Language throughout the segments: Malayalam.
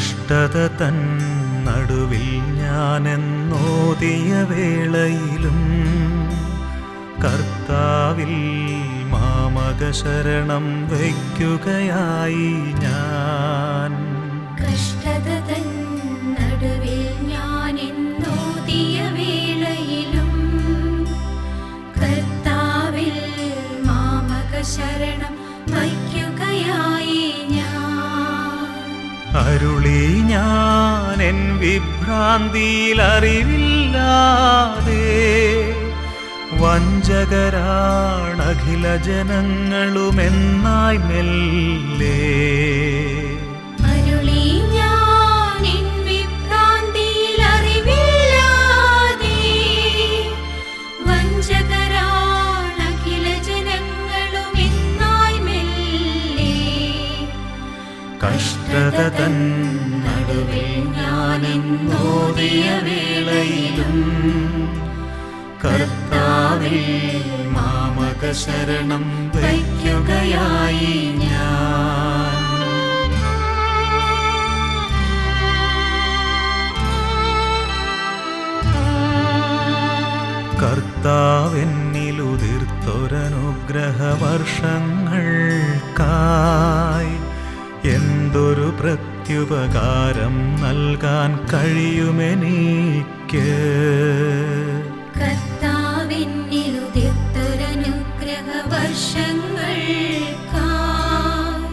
കഷ്ടത തൻ നടുവിൽ ഞാനെന്നോതിയ വേളയിലും കർത്താവിൽ മാമക ശരണം വയ്ക്കുകയായി ഞാൻ. കഷ്ടത തൻ നടുവിൽ ഞാനെന്നോതിയ വേളയിലും കർത്താവിൽ മാമക ശരണം വയ്ക്കുകയായി ഞാൻ. അരുളി ഞാൻ എൻ വിഭ്രാന്തിയിൽ അറിവില്ലാതെ വഞ്ചകരാണഖില ജനങ്ങളുമെന്നായി മെല്ലെ. അരുളി ഞാൻ എൻ വിഭ്രാന്തിയിൽ അറിവില്ലാതെ വഞ്ചകരാണഖില ജനങ്ങളുമെന്നായി മെല്ലെ. കഷ്ടത തൻ നടുവിൽ ഞാനെന്നോതിയ വേളയിലും കർത്താവിൽ മാമക ശരണം വയ്ക്കുകയായി ഞാൻ. കർത്താവെന്നിലുതിർത്തൊരനുഗ്രഹവർഷങ്ങൾക്കായി എന്തൊരു പ്രത്യുപകാരം നൽകാൻ കഴിയുമെനിക്ക്. കർത്താവെന്നിലുതിർത്തൊരനുഗ്രഹവർഷങ്ങൾക്കായി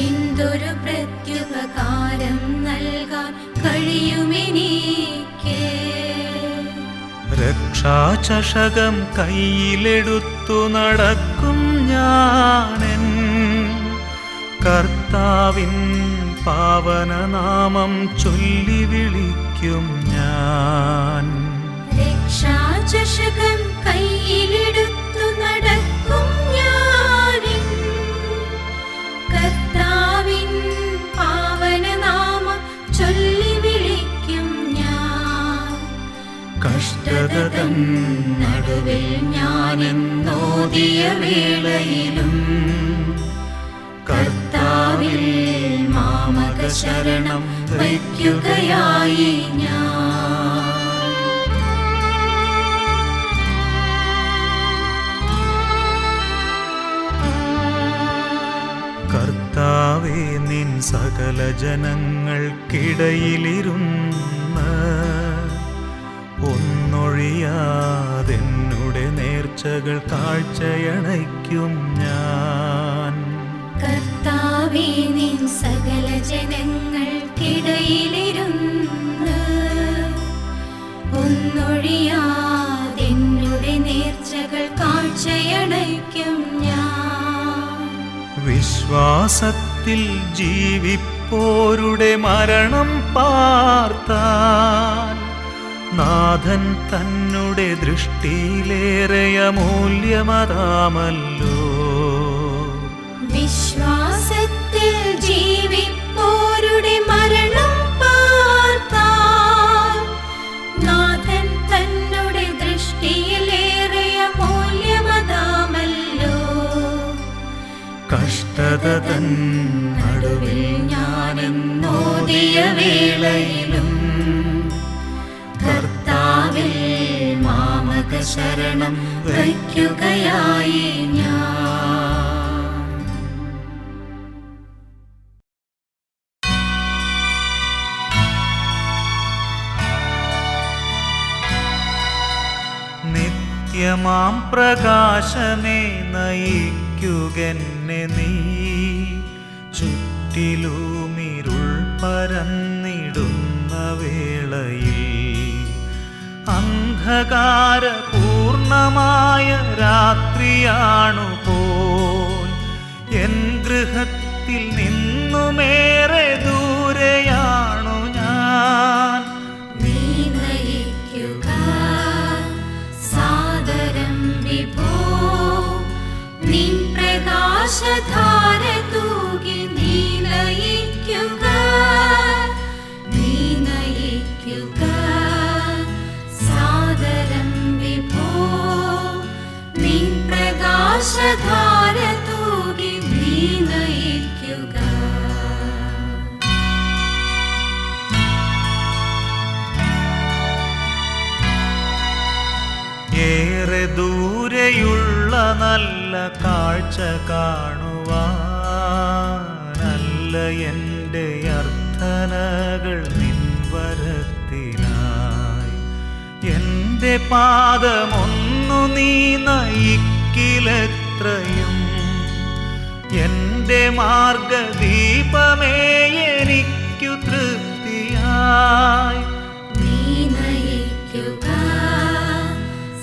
എന്തൊരു പ്രത്യുപകാരം നൽകാൻ കഴിയുമെനിക്ക്. രക്ഷാചഷകം കയ്യിലെടുത്തു നടക്കും ഞാനെൻ കർത്താവിൻ പാവനനാമം ചൊല്ലി വിളിക്കും ഞാൻ. രക്ഷാചഷകം കയ്യിലെടുത്തു നടക്കും ഞാനെൻ കർത്താവിൻ പാവനനാമം ചൊല്ലി വിളിക്കും ഞാൻ. കഷ്ടത തൻ നടുവിൽ ഞാനെന്നോതിയ വേളയിലും കർത്താവിൽ മാമക ശരണം വയ്ക്കുകയായി ഞാൻ. കർത്താവേ, നിൻ സകല ജനങ്ങൾക്കിടയിലിരുന്ന് ഒന്നൊഴിയാതെന്നുടെ നേർച്ചകൾ കാഴ്ചയണയ്ക്കും ഞാൻ. കർത്താവേ, നിൻ സകല ജനങ്ങൾക്കിടയിലിരുന്ന് ഒന്നൊഴിയാതെന്നുടെ നേർച്ചകൾ കാഴ്ചയണയ്ക്കും ഞാൻ. വിശ്വാസത്തിൽ ജീവിപ്പോരുടെ മരണം പാർത്താൽ നാഥൻ തന്നുടെ ദൃഷ്ടിയിലേറെ അമൂല്യമതാമല്ലോ. വിശ്വാസത്തിൽ ജീവിപ്പോരുടെ മരണം പാർത്താൽ നാഥൻ തന്നുടെ ദൃഷ്ടിയിലേറെ അമൂല്യമതാമല്ലോ. കഷ്ടത തൻ നടുവിൽ ഞാനെന്നോതിയ വേളയിലും കർത്താവിൽ മാമക ശരണം വയ്ക്കുകയായി ഞാൻ. നിത്യമാം പ്രകാശമേ നയിക്കുകെന്നെ നീ, ചുറ്റിലുമിരുൾ പരന്നിടുന്ന വേളയിൽ അന്ധകാരപൂർണമായ രാത്രിയാണു പോൽ എൻ ഗൃഹത്തിൽ നിന്നുമേറെ ദൂരെയാണു ഞാൻ. നീ നയിക്കുക സാദരം വിഭോ, നിൻ പ്രകാശധാര തൂകി നീ നയിക്കുക. നീ നയിക്കുക സാദരം വിഭോ, നിൻ പ്രകാശധാര തൂകി നീ നയിക്കുക. ഏറെ ദൂരെയുള്ള നല്ല കാഴ്ച കാണുവാനല്ല എൻ്റെ അർത്ഥനകൾ നിൻവരത്തിനായി. എൻ്റെ പാദമൊന്നു നീ നയിക്കിലെത്രയും, എൻ്റെ മാർഗദീപമേ എനിക്കു തൃപ്തിയായി. നീ നയിക്കുക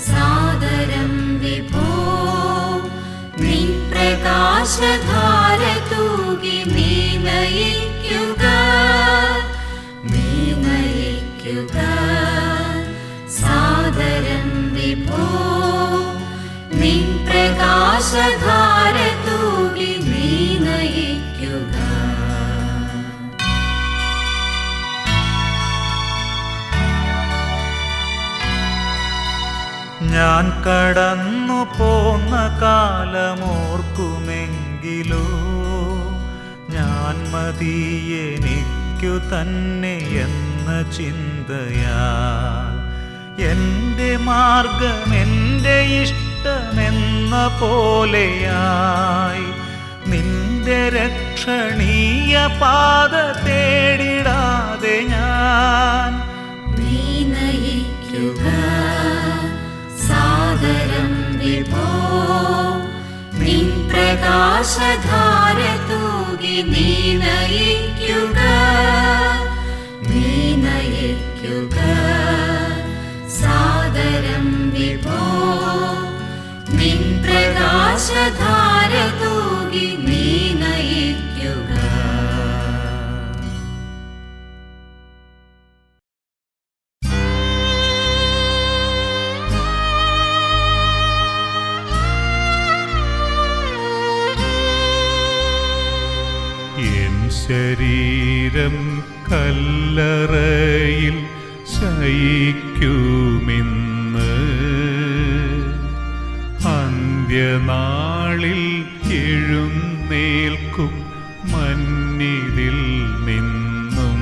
സാദരം വിഭോ, നിൻ പ്രകാശധാര തൂകി നീ നയിക്കുക, നീ നയിക്കുക സാദരം വിഭോ, നിൻ പ്രകാശധാര തൂകി നീ നയിക്കുക. ഞാൻ കടന്നു പോന്ന കാലമോർക്കുമെങ്കിലോ, ഞാൻ മതിയെനിക്കു തന്നെ എന്ന ചിന്തയാൽ എൻ്റെ മാർഗം എൻ്റെ ഇഷ്ടമെന്ന പോലെയായി. നിന്റെ രക്ഷണീയ പാത തേടിടാതെ ഞാൻ നീ നയിക്കുക സാദരം വിഭോ, നിൻ പ്രകാശധാര തൂകി നീ നയിക്കുക, നീ നയിക്കുക സാദരം വിഭോ, നിൻ പ്രകാശധാര തൂകി നീ നയിക്കുക. ശരീരം കല്ലറയിൽ ശയിക്കുമിന്ന്, അന്ത്യനാളിൽ എഴുന്നേൽക്കും മന്നിതിൽ നിന്നും.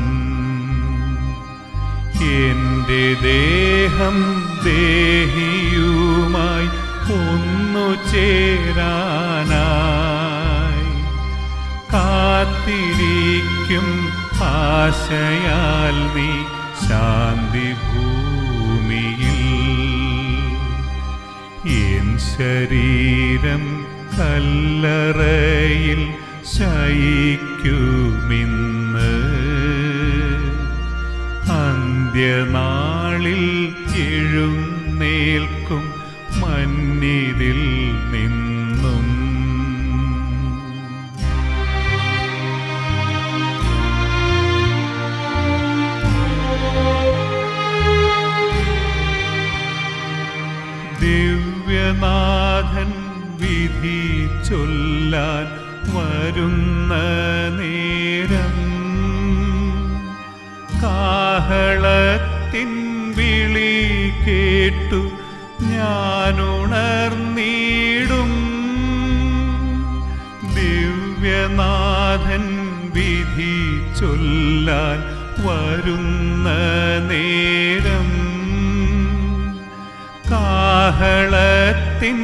എൻ്റെ ദേഹം ദേഹിയുമായി ഒന്നു ചേരാനായി കാത്തിരിക്കും ആശയാൽ നീ ശാന്തി ഭൂമിയിൽ. എൻ ശരീരം കല്ലറയിൽ ശയിക്കുമിന്ന്, അന്ത്യനാളിൽ എഴുന്നേൽക്കും മന്നിതിൽ നിന്നും. ദിവ്യനാഥൻ വിധി ചൊല്ലാൻ വരുന്ന നേരം, കാഹളത്തിൻ വിളി കേട്ടു ഞാനുണർന്നിടും. ദിവ്യനാഥൻ വിധി ചൊല്ലാൻ വരുന്ന നേരം, കാഹളത്തിൻ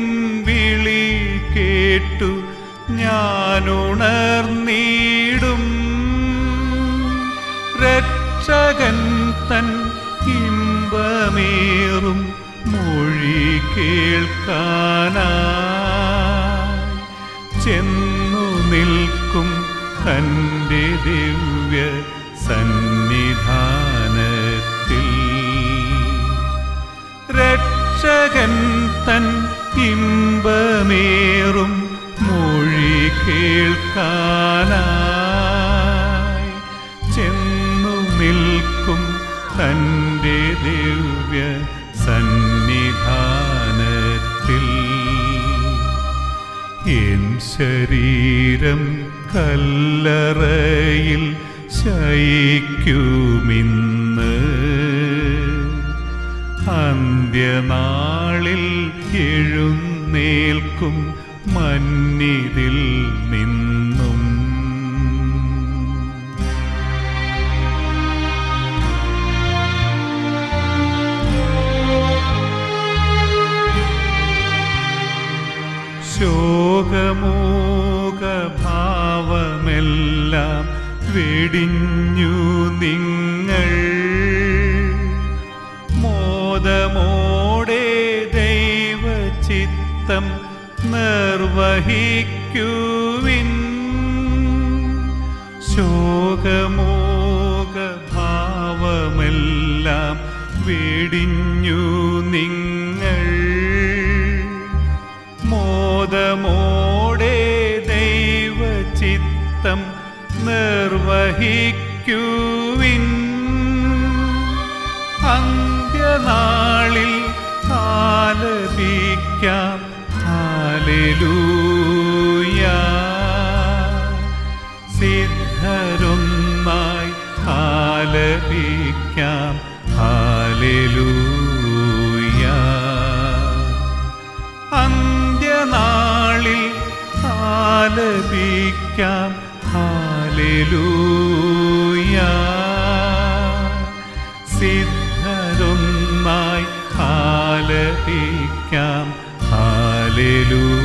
വിളി കേട്ടു ഞാനുണർന്നിടും. രക്ഷകൻ തൻ ഇമ്പമേറും മൊഴി കേൾക്കാനായി ചെന്നു നിൽക്കും തൻ്റെ ദിവ്യ സന്നിധാനത്തിൽ. രക്ഷകൻ തൻ ഇമ്പമേറും മൊഴി കേൾക്കാനായി ചെന്നു നിൽക്കും തൻ്റെ ദിവ്യ സന്നിധാനത്തിൽ. എൻ ശരീരം കല്ലറയിൽ ശയിക്കുമിന്ന്, അന്ത്യനാളിൽ എഴുന്നേൽക്കും മന്നിതിൽ നിന്നും. ശോകമൂകഭാവമെല്ലാം വെടിഞ്ഞു നിങ്ങൾ മോദമോടെ ദൈവചിത്തം നിർവഹിക്കുവിൻ. ശോകമൂകഭാവമെല്ലാം വെടിഞ്ഞു നിങ്ങൾ മോദമോടെ ദൈവചിത്തം നിർവഹിക്കുവിൻ. അന്ത്യനാളിൽ ആലപിക്കാം ഹല്ലേലൂയ. സിദ്ധരൊന്നായി ആലപിക്കാം ഹല്ലേലൂയ. അന്ത്യനാളിൽ ആലപിക്കാം ഹല്ലേലൂയ. സിദ്ധരൊന്നായി ആലപിക്കാം ഹല്ലേലൂയ.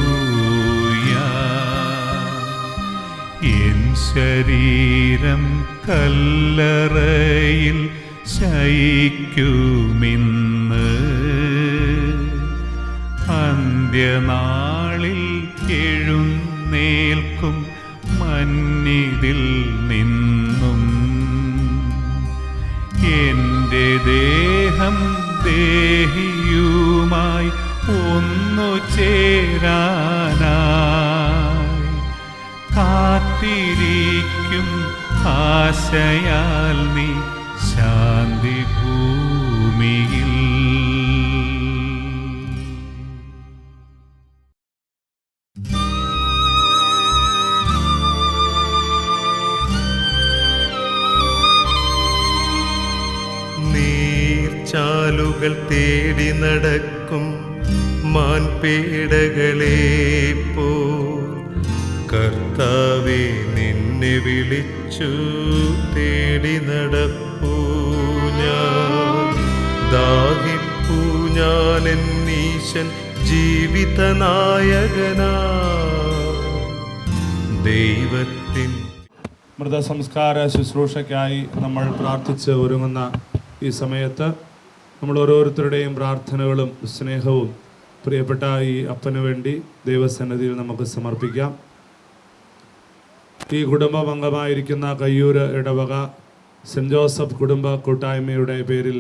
എൻ ശരീരം കല്ലറയിൽ ശയിക്കുമിന്ന് അന്ത്യനാളിൽ എഴുന്നേൽക്കും മന്നിതിൽ നിന്നും. എൻ്റെ ദേഹം ദേഹിയുമായി ഒന്നു ചേരാനായി കാത്തിരിക്കും ആശയാൽ നീ ശാന്തി ഭൂമിയിൽ. നീർച്ചാലുകൾ തേടി നടക്കും മാൻപേടകളെ പോ കർത്താവേ നിന്നെ വിളിച്ചു തേടി നടപ്പൂ ഞാൻ. ദാഹിപ്പൂ ഞാൻ എന്നീശൻ ജീവിതനായകനാ ദൈവത്തിൻ. മൃതസംസ്കാര ശുശ്രൂഷയ്ക്കായി നമ്മൾ പ്രാർത്ഥിച്ച് ഒരുങ്ങുന്ന ഈ സമയത്ത് നമ്മൾ ഓരോരുത്തരുടെയും പ്രാർത്ഥനകളും സ്നേഹവും പ്രിയപ്പെട്ട ഈ അപ്പന് വേണ്ടി ദൈവസന്നിധിയിൽ നമുക്ക് സമർപ്പിക്കാം. ഈ കുടുംബാംഗമായിരിക്കുന്ന കയ്യൂർ ഇടവക സെൻറ് ജോസഫ് കുടുംബ കൂട്ടായ്മയുടെ പേരിൽ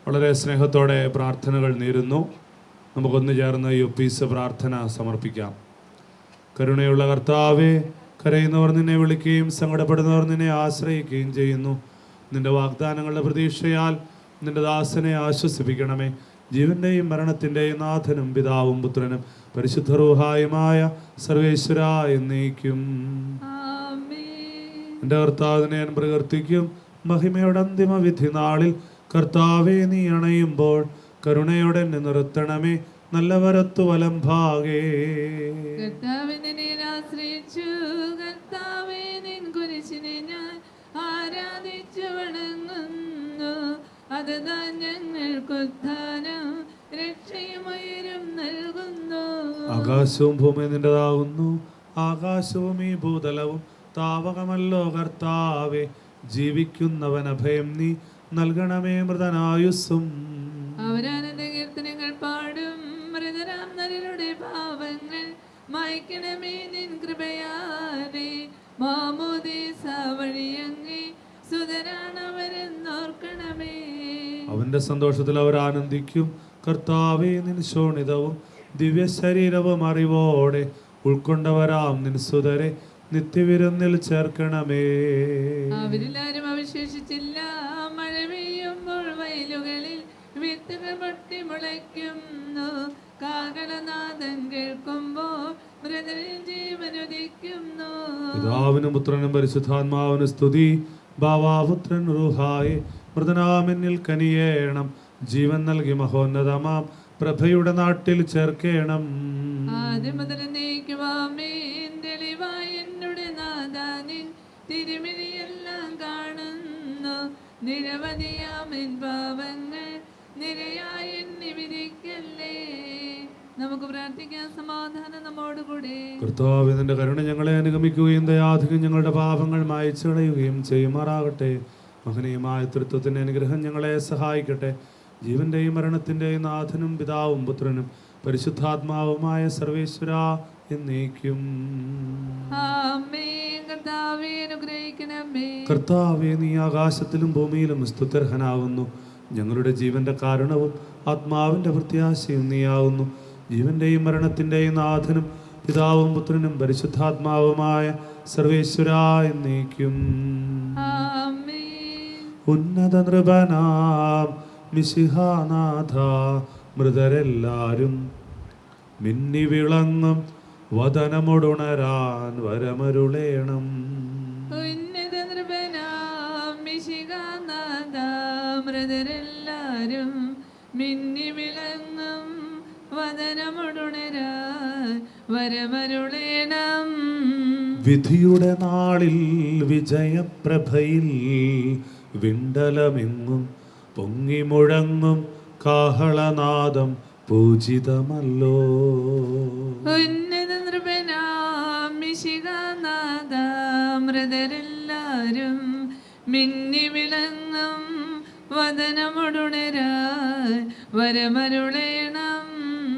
വളരെ സ്നേഹത്തോടെ പ്രാർത്ഥനകൾ നേരുന്നു. നമുക്കൊന്നു ചേർന്ന് ഈ ഒപ്പീസ് പ്രാർത്ഥന സമർപ്പിക്കാം. കരുണയുള്ള കർത്താവേ, കരയുന്നവർ നിന്നെ വിളിക്കുകയും സങ്കടപ്പെടുന്നവർ നിന്നെ ആശ്രയിക്കുകയും ചെയ്യുന്നു. നിന്റെ വാഗ്ദാനങ്ങളുടെ പ്രതീക്ഷയാൽ നിന്റെ ദാസനെ ആശ്വസിപ്പിക്കണമേ. ജീവന്റെയും മരണത്തിൻ്റെയും നാഥനും പിതാവും പുത്രനും പരിശുദ്ധ റൂഹായുമായ സർവേശ്വര എന്നേക്കും. എൻ്റെ കർത്താവിനെ ഞാൻ പ്രകീർത്തിക്കും. മഹിമയുടെ അന്തിമ വിധി നാളിൽ കർത്താവെ നീ അണയുമ്പോൾ കരുണയോടെ എന്നെ നിർത്തണമേ. നല്ല വരത്തു വലം ഭാഗേ ആരാധിച്ചു വണങ്ങുന്നു. അതുതാൻ ഞങ്ങൾക്കുദ്ധാനം രക്ഷയുമയരും നൽകുന്നു. ആകാശവും ഭൂമിയും നിന്റേതാകുന്നു. ആകാശവും ഈ ഭൂതലവും താവകമല്ലോ കർത്താവേ. ജീവിക്കുന്നവൻ അഭയം നീ നൽകണമേ മൃതനായുസ്സും. അവരാനന്ദ കീർത്തനങ്ങൾ പാടും. മൃതരാം നരരുടെ പാവങ്ങൾ മായ്ക്കണമേ നിൻ കൃപയാലേ. മാമോദീസ വഴിയങ്ങേ സുതരാണവരെന്നോർക്കണമേ. അവന്റെ സന്തോഷത്തിൽ അവർ ആനന്ദിക്കും. കർത്താവേ, നിൻ ശോണിതവും ദിവ്യ ശരീരവും അറിവോടെ ഉൾക്കൊണ്ടവരാം നിൻ സുതരെ നിത്യവിരുന്നിൽ ചേർക്കണമേ. അവരിലാരും അവശേഷിച്ചില്ല. മഴ പെയ്യുമ്പോൾ വയലുകളിൽ വിത്തുകൾ പൊട്ടി മുളയ്ക്കുന്നു. കാഹളനാദം കേൾക്കുമ്പോൾ മൃതരിൽ ജീവനുദിക്കുന്നു. പിതാവിനും പുത്രനും പരിശുദ്ധാത്മാവിന് സ്തുതി. ബാവാപുത്രൻ റൂഹായെ മൃതനാമെന്നിൽ കനിയേണം. ജീവൻ നൽകി മഹോന്നതമാം പ്രഭയുടെ നാട്ടിൽ ചേർക്കേണം. ആദ്യം മുതൽ നീക്കുവാമേൻ തെളിവായ എന്നുടെ നാദാനിൻ തിരുമിഴിയെല്ലാം കാണുന്നു. നിരവധിയാമിൻ പാവങ്ങൾ നിരയായി എണ്ണി വിധിക്കല്ലേ. നമുക്ക് പ്രാർത്ഥിക്കാം. സമാധാനം നമ്മോടുകൂടെ. കർത്താവേ, നിന്റെ കരുണ ഞങ്ങളെ അനുഗമിക്കുകയും ദയാധികം ഞങ്ങളുടെ പാപങ്ങൾ മായ്ച്ചു കളയുകയും ചെയ്യുമാറാകട്ടെ. മഹനീയമായ തൃത്വത്തിന്റെ അനുഗ്രഹം ഞങ്ങളെ സഹായിക്കട്ടെ. ജീവന്റെയും മരണത്തിന്റെയും നാഥനും പിതാവും പുത്രനും പരിശുദ്ധാത്മാവുമായ സർവേശ്വരാ എന്നേക്കും. ആമേൻ. കർത്താവേ, അനുഗ്രഹിക്കണമേ. കർത്താവേ, നീ ആകാശത്തിലും ഭൂമിയിലും സ്തുത്യർഹനാകുന്നു. ഞങ്ങളുടെ ജീവന്റെ കാരണവും ആത്മാവിന്റെ പ്രത്യാശയും നീയാവുന്നു. ജീവന്റെയും മരണത്തിന്റെയും നാഥനും പിതാവും പുത്രനും പരിശുദ്ധാത്മാവുമായ സർവേശ്വരാ എന്നേക്കും. ആമേൻ. ഉന്നത നൃപനാം മിശിഹാനാഥ, മൃതരെല്ലാരും മിന്നി വിളങ്ങും വദനമൊടുണരാൻ വരമരുളേണം. ഉന്നത നൃപനാം മിശിഹാനാഥ, മൃതരെല്ലാരും മിന്നി വിളങ്ങും വദനമൊടുണരാൻ വരമരുളേണം. വിധിയുടെ നാളിൽ വിജയപ്രഭയിൽ വിണ്ടലമെങ്ങും പൊങ്ങി മുഴങ്ങും കാഹളനാദം പൂജിതമല്ലോ. ഉന്നത നൃപനാം മിശിഹാനാഥ, മൃതരെല്ലാരും മിന്നി വിളങ്ങും വദനമൊടുണരാൻ വരമരുളേണം.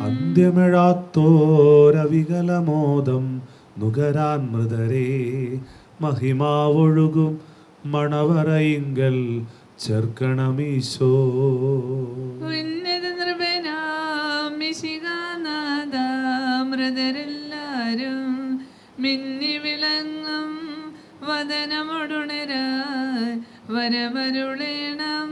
അന്ത്യമെഴാത്തോരവികലമോദം നുകരാൻ മൃതരെ മഹിമാവൊഴുകും മണവറയിങ്കൽ ചേർക്കണമീശോ. ഉന്നത നൃപനാം മിശിഹാനാഥ, മൃതരെല്ലാരും മിന്നി വിളങ്ങും വദനമൊടുണരാൻ വരമരുളേണം.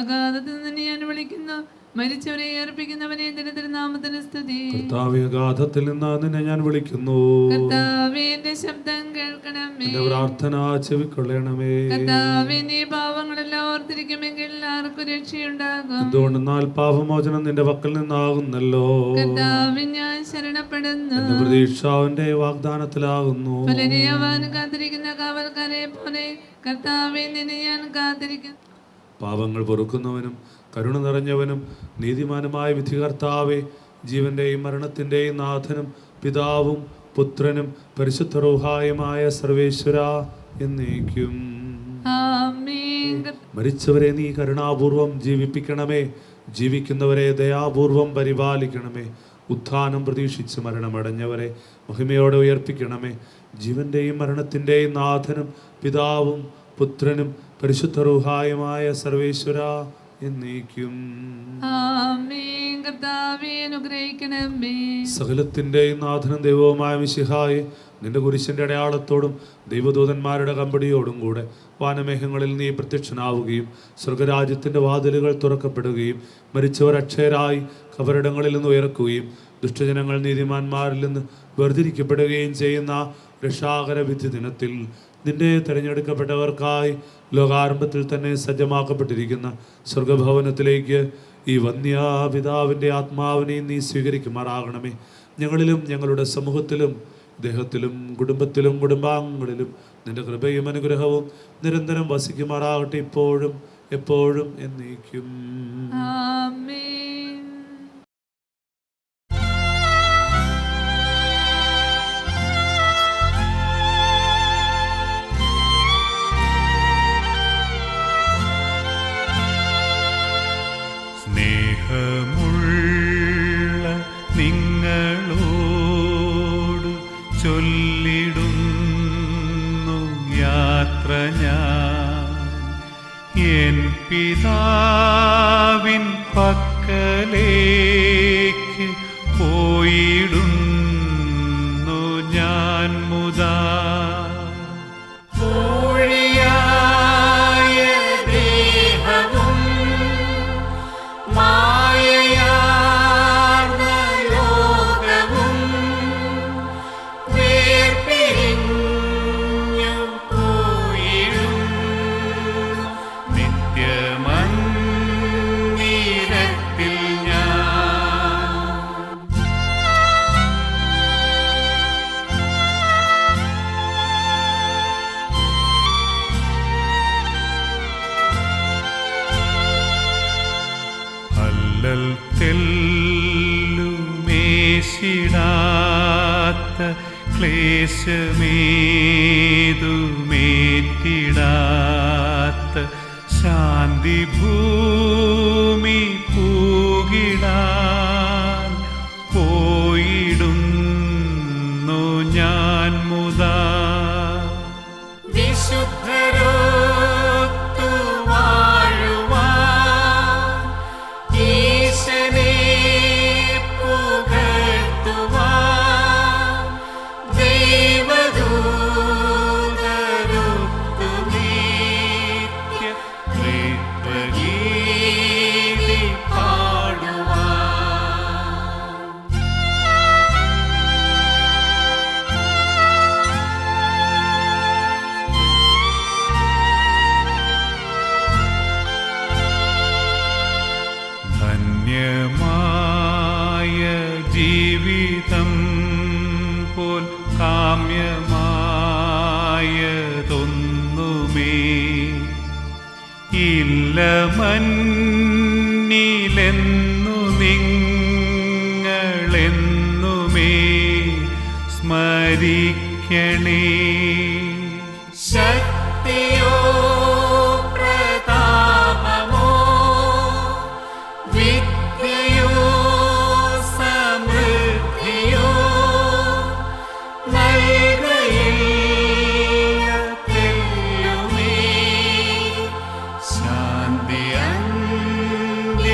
അഗാധത്തിൽ നിന്ന് ഞാൻ വിളിക്കുന്നു, മരിച്ചവരെ ഏർപ്പിക്കുന്നവനെ തിരുനാമത്തിന് സ്തുതി. കർത്താവേ, അഗാധത്തിൽ നിന്ന് നിന്നെ ഞാൻ വിളിക്കുന്നു. കർത്താവേ, എന്റെ ശബ്ദം കേൾക്കണമേ. എന്റെ പ്രാർത്ഥന ചെവിക്കൊള്ളണമേ. കർത്താവേ, നീ പാവങ്ങളെല്ലാം ഓർത്തിരിക്കുമെങ്കിൽ ആർക്കും രക്ഷയുണ്ടാകും. എന്തുകൊണ്ടെന്നാൽ പാപമോചനം നിന്റെ പക്കൽ നിന്നാകുന്നല്ലോ. കർത്താവേ, ഞാൻ ശരണപ്പെടുന്നു. എന്റെ പ്രതീക്ഷ അവന്റെ വാഗ്ദാനത്തിലാകുന്നു. പലരെയവാൻ കാത്തിരിക്കുന്ന കാവൽക്കാരെ പോലെ കർത്താവേ, നിന്നെ ഞാൻ കാത്തിരിക്കുന്നു. പാപങ്ങൾ പൊറുക്കുന്നവനും കരുണ നിറഞ്ഞവനും നീതിമാനുമായ വിധികർത്താവേ, ജീവന്റെയും മരണത്തിന്റെയും നാഥനും പിതാവും പുത്രനും പരിശുദ്ധ റൂഹായുമായ സർവേശ്വരാ എന്നേക്കും. ആമേൻ. മരിച്ചവരെ നീ കരുണാപൂർവം ജീവിപ്പിക്കണമേ. ജീവിക്കുന്നവരെ ദയാപൂർവം പരിപാലിക്കണമേ. ഉത്ഥാനം പ്രതീക്ഷിച്ച് മരണമടഞ്ഞവരെ മഹിമയോടെ ഉയർപ്പിക്കണമേ. ജീവന്റെയും മരണത്തിന്റെയും നാഥനും പിതാവും പുത്രനും പരിശുദ്ധ റൂഹായുമായ സർവേശ്വരാ എന്നേക്കും. ആമേൻ. കർത്താവേ, അനുഗ്രഹിക്കണമേ. സകലത്തിന്റെയും നാഥനും ദൈവവുമായ മിശിഹായെ, നിന്റെ കുരിശിന്റെ അടയാളത്തോടും ദൈവദൂതന്മാരുടെ കമ്പടിയോടും കൂടെ വാനമേഘങ്ങളിൽ നീ പ്രത്യക്ഷനാവുകയും സ്വർഗരാജ്യത്തിന്റെ വാതിലുകൾ തുറക്കപ്പെടുകയും മരിച്ചവർ അക്ഷയരായി കബറിടങ്ങളിൽ നിന്ന് ഉയർക്കുകയും ദുഷ്ടജനങ്ങൾ നീതിമാന്മാരിൽ നിന്ന് വേർതിരിക്കപ്പെടുകയും ചെയ്യുന്ന രക്ഷാകര വിധി ദിനത്തിൽ നിന്റെ തിരഞ്ഞെടുക്കപ്പെട്ടവർക്കായി ലോകാരംഭത്തിൽ തന്നെ സജ്ജമാക്കപ്പെട്ടിരിക്കുന്ന സ്വർഗഭവനത്തിലേക്ക് ഈ വന്യാപിതാവിൻ്റെ ആത്മാവിനെയും നീ സ്വീകരിക്കുമാറാകണമേ. ഞങ്ങളിലും ഞങ്ങളുടെ സമൂഹത്തിലും ദേഹത്തിലും കുടുംബത്തിലും കുടുംബാംഗങ്ങളിലും നിന്റെ കൃപയും അനുഗ്രഹവും നിരന്തരം വസിക്കുമാറാകട്ടെ, ഇപ്പോഴും എപ്പോഴും എന്നേക്കും. ആമേൻ. സ്നേഹമുള്ള നിങ്ങളോട് ചൊല്ലിടുന്നു യാത്ര ഞാൻ എൻ പിതാവിൻ പക്കലേക്ക് പോയിടുന്നു ഞാൻ മുതാ. ക്ലേശമേതുമേറ്റിടാത്ത ശാന്തി ഭൂമി പൂകിടാൻ പോയിടുന്നു ഞാൻ മുതാ. വിശുദ്ധരൊത്തു വാഴുവാൻ ഈശനെ പുകഴ്ത്തുവാൻ ദൈവദൂതരൊത്തു നിത്യ ത്രിത്വഗീതി പാടുവാൻ. ധന്യമായ ജീവിതം പോൽ കാമ്യമായതൊന്നുമേ ഇല്ല മന്നിലെന്നു നിങ്ങളെന്നുമേ സ്മരിക്കണേ. ശക്തിയോ പ്രതാപമോ വിദ്യയോ സമൃദ്ധിയോ നൽകയില്ല തെല്ലുമേ ശാന്തി അന്ത്യവേളയിൽ.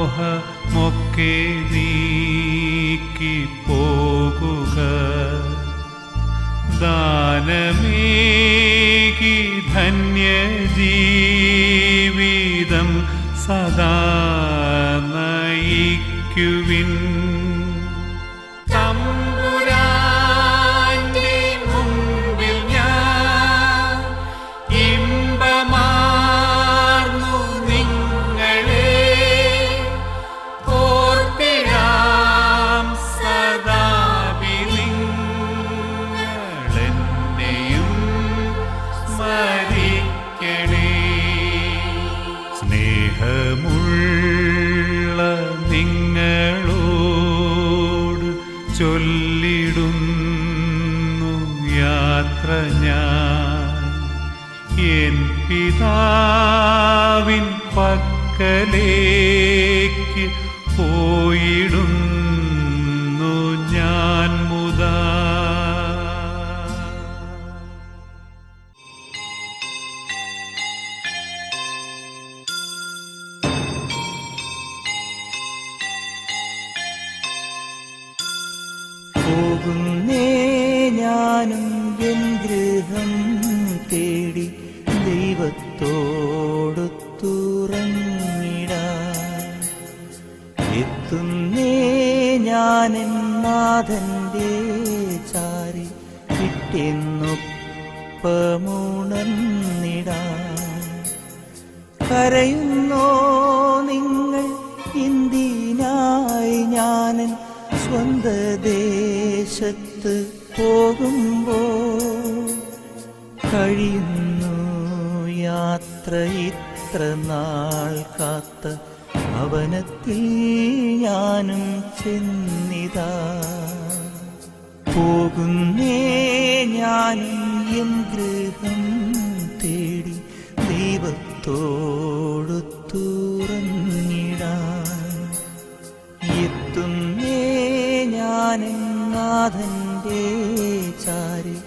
കാമലോപകോപമോഹമൊക്കെ നീക്കി പോകുക. ദാനമേകി ധന്യജീവിതം സദാ നയിക്കുവിൻ. തമ്പുരാന്റെ മുമ്പിൽ ഞാൻ ഇമ്പമാർന്നു നിങ്ങളെ ഓർത്തിടാം സദാപി നിങ്ങളെന്നെയും സ്മരിക്കണേ. സ്നേഹമുള്ള നിങ്ങളോട് ചൊല്ലിടുന്നു യാത്ര ഞാൻ എൻ പിതാവിൻ പക്കലേക്ക് പോയിടുന്നു ഞാൻ മുതാ. പോകുന്നേ ഞാനും എൻ ഗൃഹം തേടി ദൈവത്തോടൊത്തുറങ്ങിടാൻ. എത്തുന്നേ ഞാനെൻ നാഥന്റെ ചാരി കിട്ടിയെന്നൊപ്പമുണർന്നിടാൻ. കരയുന്നോ നിങ്ങൾ എന്തിനായി ഞാനൻ സ്വന്ത ദേശത്ത് പോകുമ്പോൾ? കഴിയുന്നു യാത്ര ഇത്ര നാൾ കാത്ത ഭവനത്തിൽ ഞാനും ചെന്നിതാ. പോകുന്നേ ഞാനും എൻ ഗൃഹം തേടി ദൈവത്തോടൊത്തുറങ്ങിടാൻ. എത്തുന്നേ ഞാനെൻ നാഥന്റെ ചാരി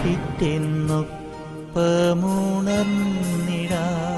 പിറ്റെന്നൊപ്പമുണർന്നിടാൻ.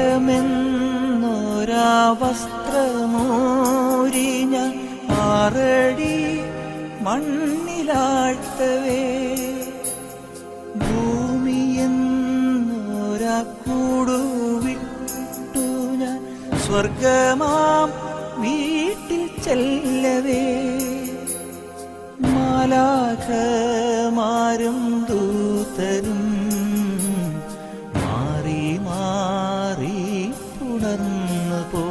ദേഹമെന്നോ വസ്ത്രമൂരി ഞാൻ 6 അടി മണ്ണിലാഴ്ത്തവേ ഭൂമിയെന്നൊരാ കൂടുവിട്ടു ഞാൻ സ്വർഗമാം വീട്ടിൽ ചെല്ലവേ മാലാഖമാരും ദൂതരും മാറി മാറി പുണർന്നു പോ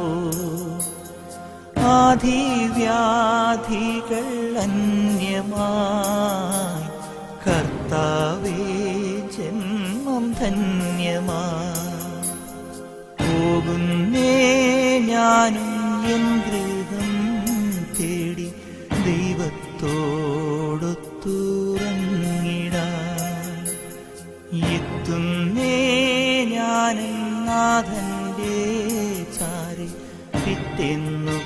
ആധിവ്യാധികൾ അന്യമായി കർത്താവേ ജന്മം ധന്യമായി പോകുന്നേ ഞാനും എൻ ഗൃഹം തേടി ദൈവത്തോടൊത്തുറങ്ങിടാൻ എത്തുന്നേ ഞാനും നാഥന്റെ ചാരി പിറ്റെന്നൊപ്പമുണർന്നിടാൻ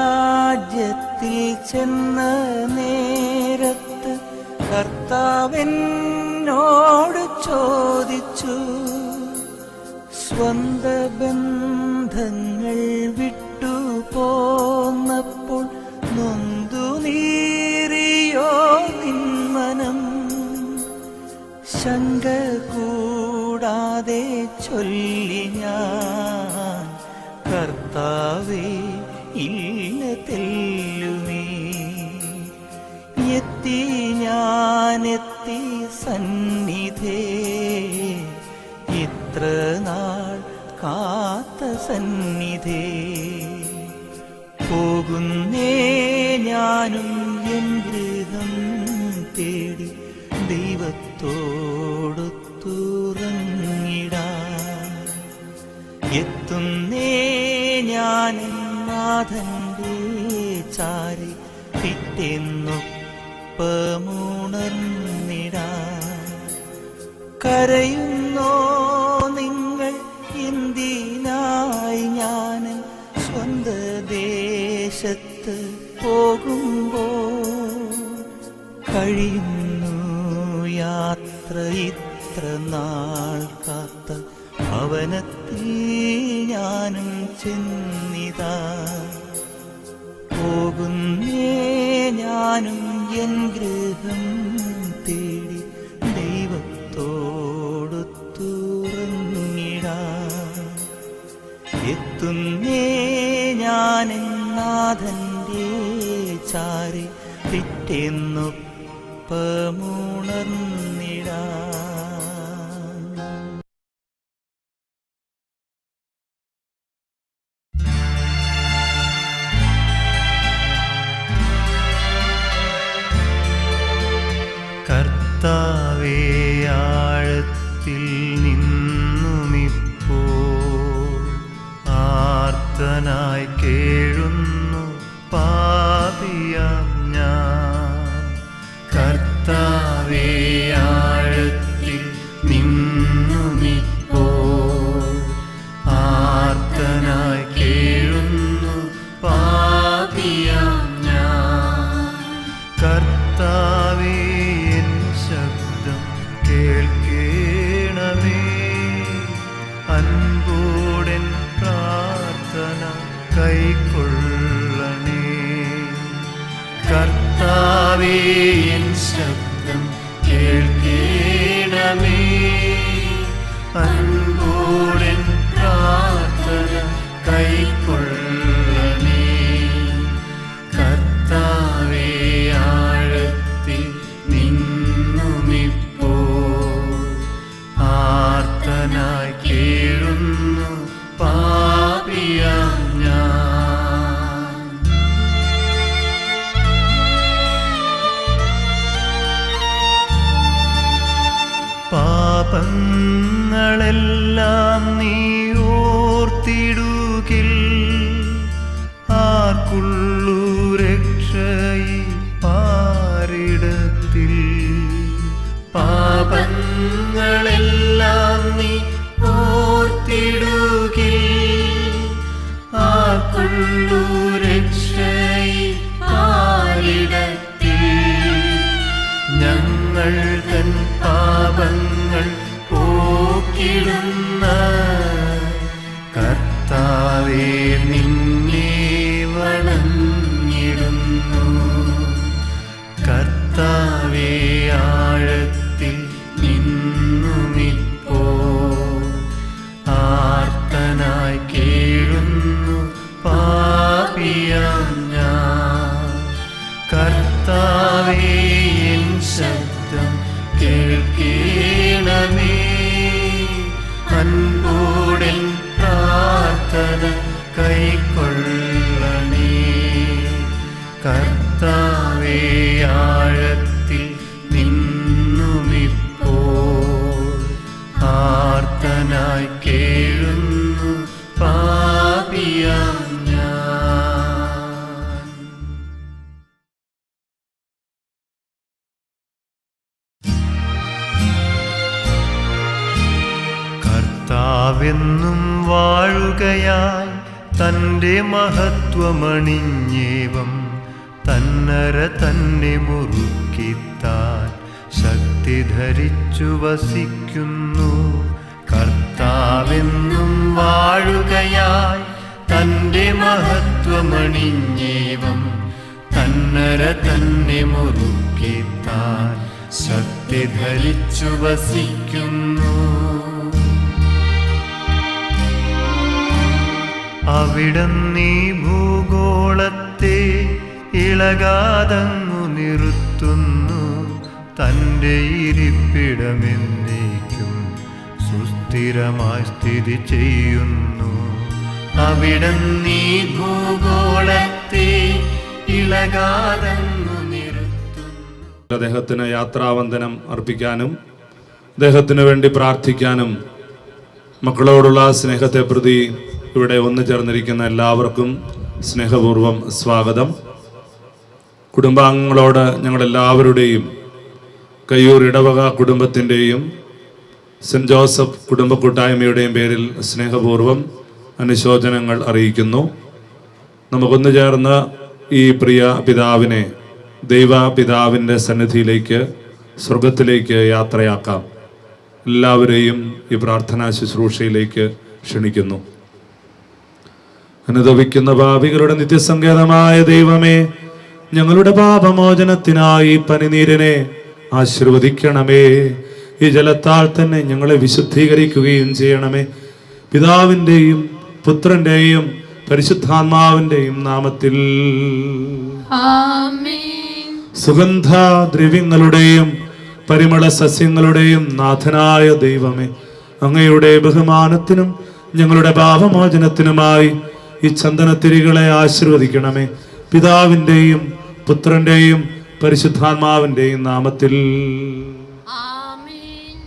സ്വർഗരാജ്യത്തിൽ ചെന്ന നേരത്ത് കർത്താവെന്നോട് ചോദിച്ചു സ്വന്ത ബന്ധങ്ങൾ വിട്ടു പോന്നപ്പോൾ നൊന്തു നീറിയോ നിന്മനം ശങ്ക കൂടാതെ ചൊല്ലി ഞാൻ കർത്താവേ ഇല്ല തെല്ലുമേ എത്തി ഞാനെത്തി സന്നിധേ ഇത്ര നാൾ കാത്ത സന്നിധേ പോകുന്നേ ഞാനും എൻ ഗൃഹം തേടി ദൈവത്തോടൊത്തുറങ്ങിടാൻ എത്തുന്നേ ഞാൻ നാഥന്റെ ചാരി പിറ്റെന്നൊപ്പമുണർന്നിടാൻ കരയുന്നോ നിങ്ങൾ എന്തിനായി ഞാൻ സ്വന്ത ദേശത്ത് പോകുമ്പോൾ കഴിയുന്നു യാത്ര ഇത്ര നാൾ കാത്ത ഭവനത്തിൽ ഞാനും ചെന്നിതാ പോകുന്നേ ഞാനും എൻ ഗൃഹം തേടി ദൈവത്തോടൊത്തുറങ്ങിടാൻ എത്തുന്നേ ഞാൻ നാഥന്റെ ചാരി പിറ്റെന്നൊപ്പമുണർന്നിടാൻ കർത്താവേ ആഴത്തിൽ നിന്നുമിപ്പോൾ ആർത്തനായി കേഴുന്നു പാപിയാം ഞാൻ കർത്താവേ ആഴത്തിൽ നിന്നുമിപ്പോൾ ആർത്തനായി കേഴുന്നു പാപിയാം ഞാൻ കർത്താവേ എൻ ശബ്ദം കേൾക്കേണമേ അൻപോടൻ പ്രാർത്ഥന കൈക്കൊള്ളണേ കർത്താവേ എൻ ശബ്ദം കേൾക്കേണമേ അൻപോടൻ പ്രാർത്ഥന കൈക്കൊള്ളണേ കർത്താവേ ആഴത്തിൽ നിന്നുമിപ്പോൾ ആർത്തനായി കേഴുന്നു പാപിയാം ഞാൻ പാപങ്ങളെല്ലാം നീ ഓർത്തിടുകിൽ ആർക്കും കണ്ടു രക്ഷയിൽ പാരിടത്തിൽ ഞങ്ങൾ തൻ പാപങ്ങൾ പോക്കിടുന്ന കർത്താവേ നിന്നെ വണങ്ങിടുന്നു. കർത്താവേ ആഴത്തിൽ നിന്നുമിപ്പോ ആർത്തനായി കേഴുന്നു പാപിയാം ഞാൻ. കർത്താവേ എൻ ശബ്ദം കേൾക്കണമേ, അൻപോടെൻ പ്രാർത്ഥന കൈക്കൊള്ളണേ. കർത്താവേ ആഴത്തിൽ നിന്നുമിപ്പോൾ ആർത്തനായി കേഴുന്നു പാപിയാം ഞാൻ. കർത്താവെന്നും വാഴുകയായി തൻ്റെ മഹത്വമണിഞ്ഞേവം തന്നര തന്നെ മുറുക്കിത്താൻ ശക്തി ധരിച്ചു വസിക്കുന്നു. കർത്താവെന്നും വാഴുകയായി തൻ്റെ മഹത്വമണിഞ്ഞേവം തന്നര തന്നെ മുറുക്കിത്താൻ ശക്തി ധരിച്ചു വസിക്കുന്നു. അവിടന്നീ ഭൂഗോളത്തെ ഇളകാതങ്ങു നിർത്തുന്നു. തൻ്റെ ഇരിപ്പിടമെന്നേക്കും സുസ്ഥിരമായി സ്ഥിതി ചെയ്യുന്നു. അവിടന്നീ ഭൂഗോളത്തെ ഇളകാതങ്ങു നിർത്തുന്നു. അദ്ദേഹത്തിന് യാത്രാവന്ദനം അർപ്പിക്കാനും അദ്ദേഹത്തിന് വേണ്ടി പ്രാർത്ഥിക്കാനും മക്കളോടുള്ള സ്നേഹത്തെ പ്രതി ഇവിടെ ഒന്നു ചേർന്നിരിക്കുന്ന എല്ലാവർക്കും സ്നേഹപൂർവ്വം സ്വാഗതം. കുടുംബാംഗങ്ങളോട് ഞങ്ങളെല്ലാവരുടെയും കയ്യൂർ ഇടവക കുടുംബത്തിൻ്റെയും സെൻറ്റ് ജോസഫ് കുടുംബ കൂട്ടായ്മയുടെയും പേരിൽ സ്നേഹപൂർവ്വം അനുശോചനങ്ങൾ അറിയിക്കുന്നു. നമുക്കൊന്നു ചേർന്ന് ഈ പ്രിയ പിതാവിനെ ദൈവപിതാവിൻ്റെ സന്നിധിയിലേക്ക് സ്വർഗത്തിലേക്ക് യാത്രയാക്കാം. എല്ലാവരെയും ഈ പ്രാർത്ഥനാ ശുശ്രൂഷയിലേക്ക് ക്ഷണിക്കുന്നു. അനുദപിക്കുന്ന പാപികളുടെ നിത്യസങ്കേതമായ ദൈവമേ, ഞങ്ങളുടെ പാപമോചനത്തിനായി പനിനീരിനെ ആശീർവദിക്കണമേ. ഈ ജലത്താൽ തന്നെ ഞങ്ങളെ വിശുദ്ധീകരിക്കുകയും ചെയ്യണമേ. പിതാവിൻ്റെയും പുത്രൻ്റെയും പരിശുദ്ധാത്മാവിൻ്റെയും നാമത്തിൽ ആമേൻ. സുഗന്ധദ്രവ്യങ്ങളുടെയും പരിമള സസ്യങ്ങളുടെയും നാഥനായ ദൈവമേ, അങ്ങയുടെ ബഹുമാനത്തിനും ഞങ്ങളുടെ പാപമോചനത്തിനുമായി ഈ ചന്ദനത്തിരികളെ ആശീർവദിക്കണമേ. പിതാവിൻ്റെയും പുത്രൻ്റെയും പരിശുദ്ധാത്മാവിൻ്റെയും നാമത്തിൽ ആമേൻ.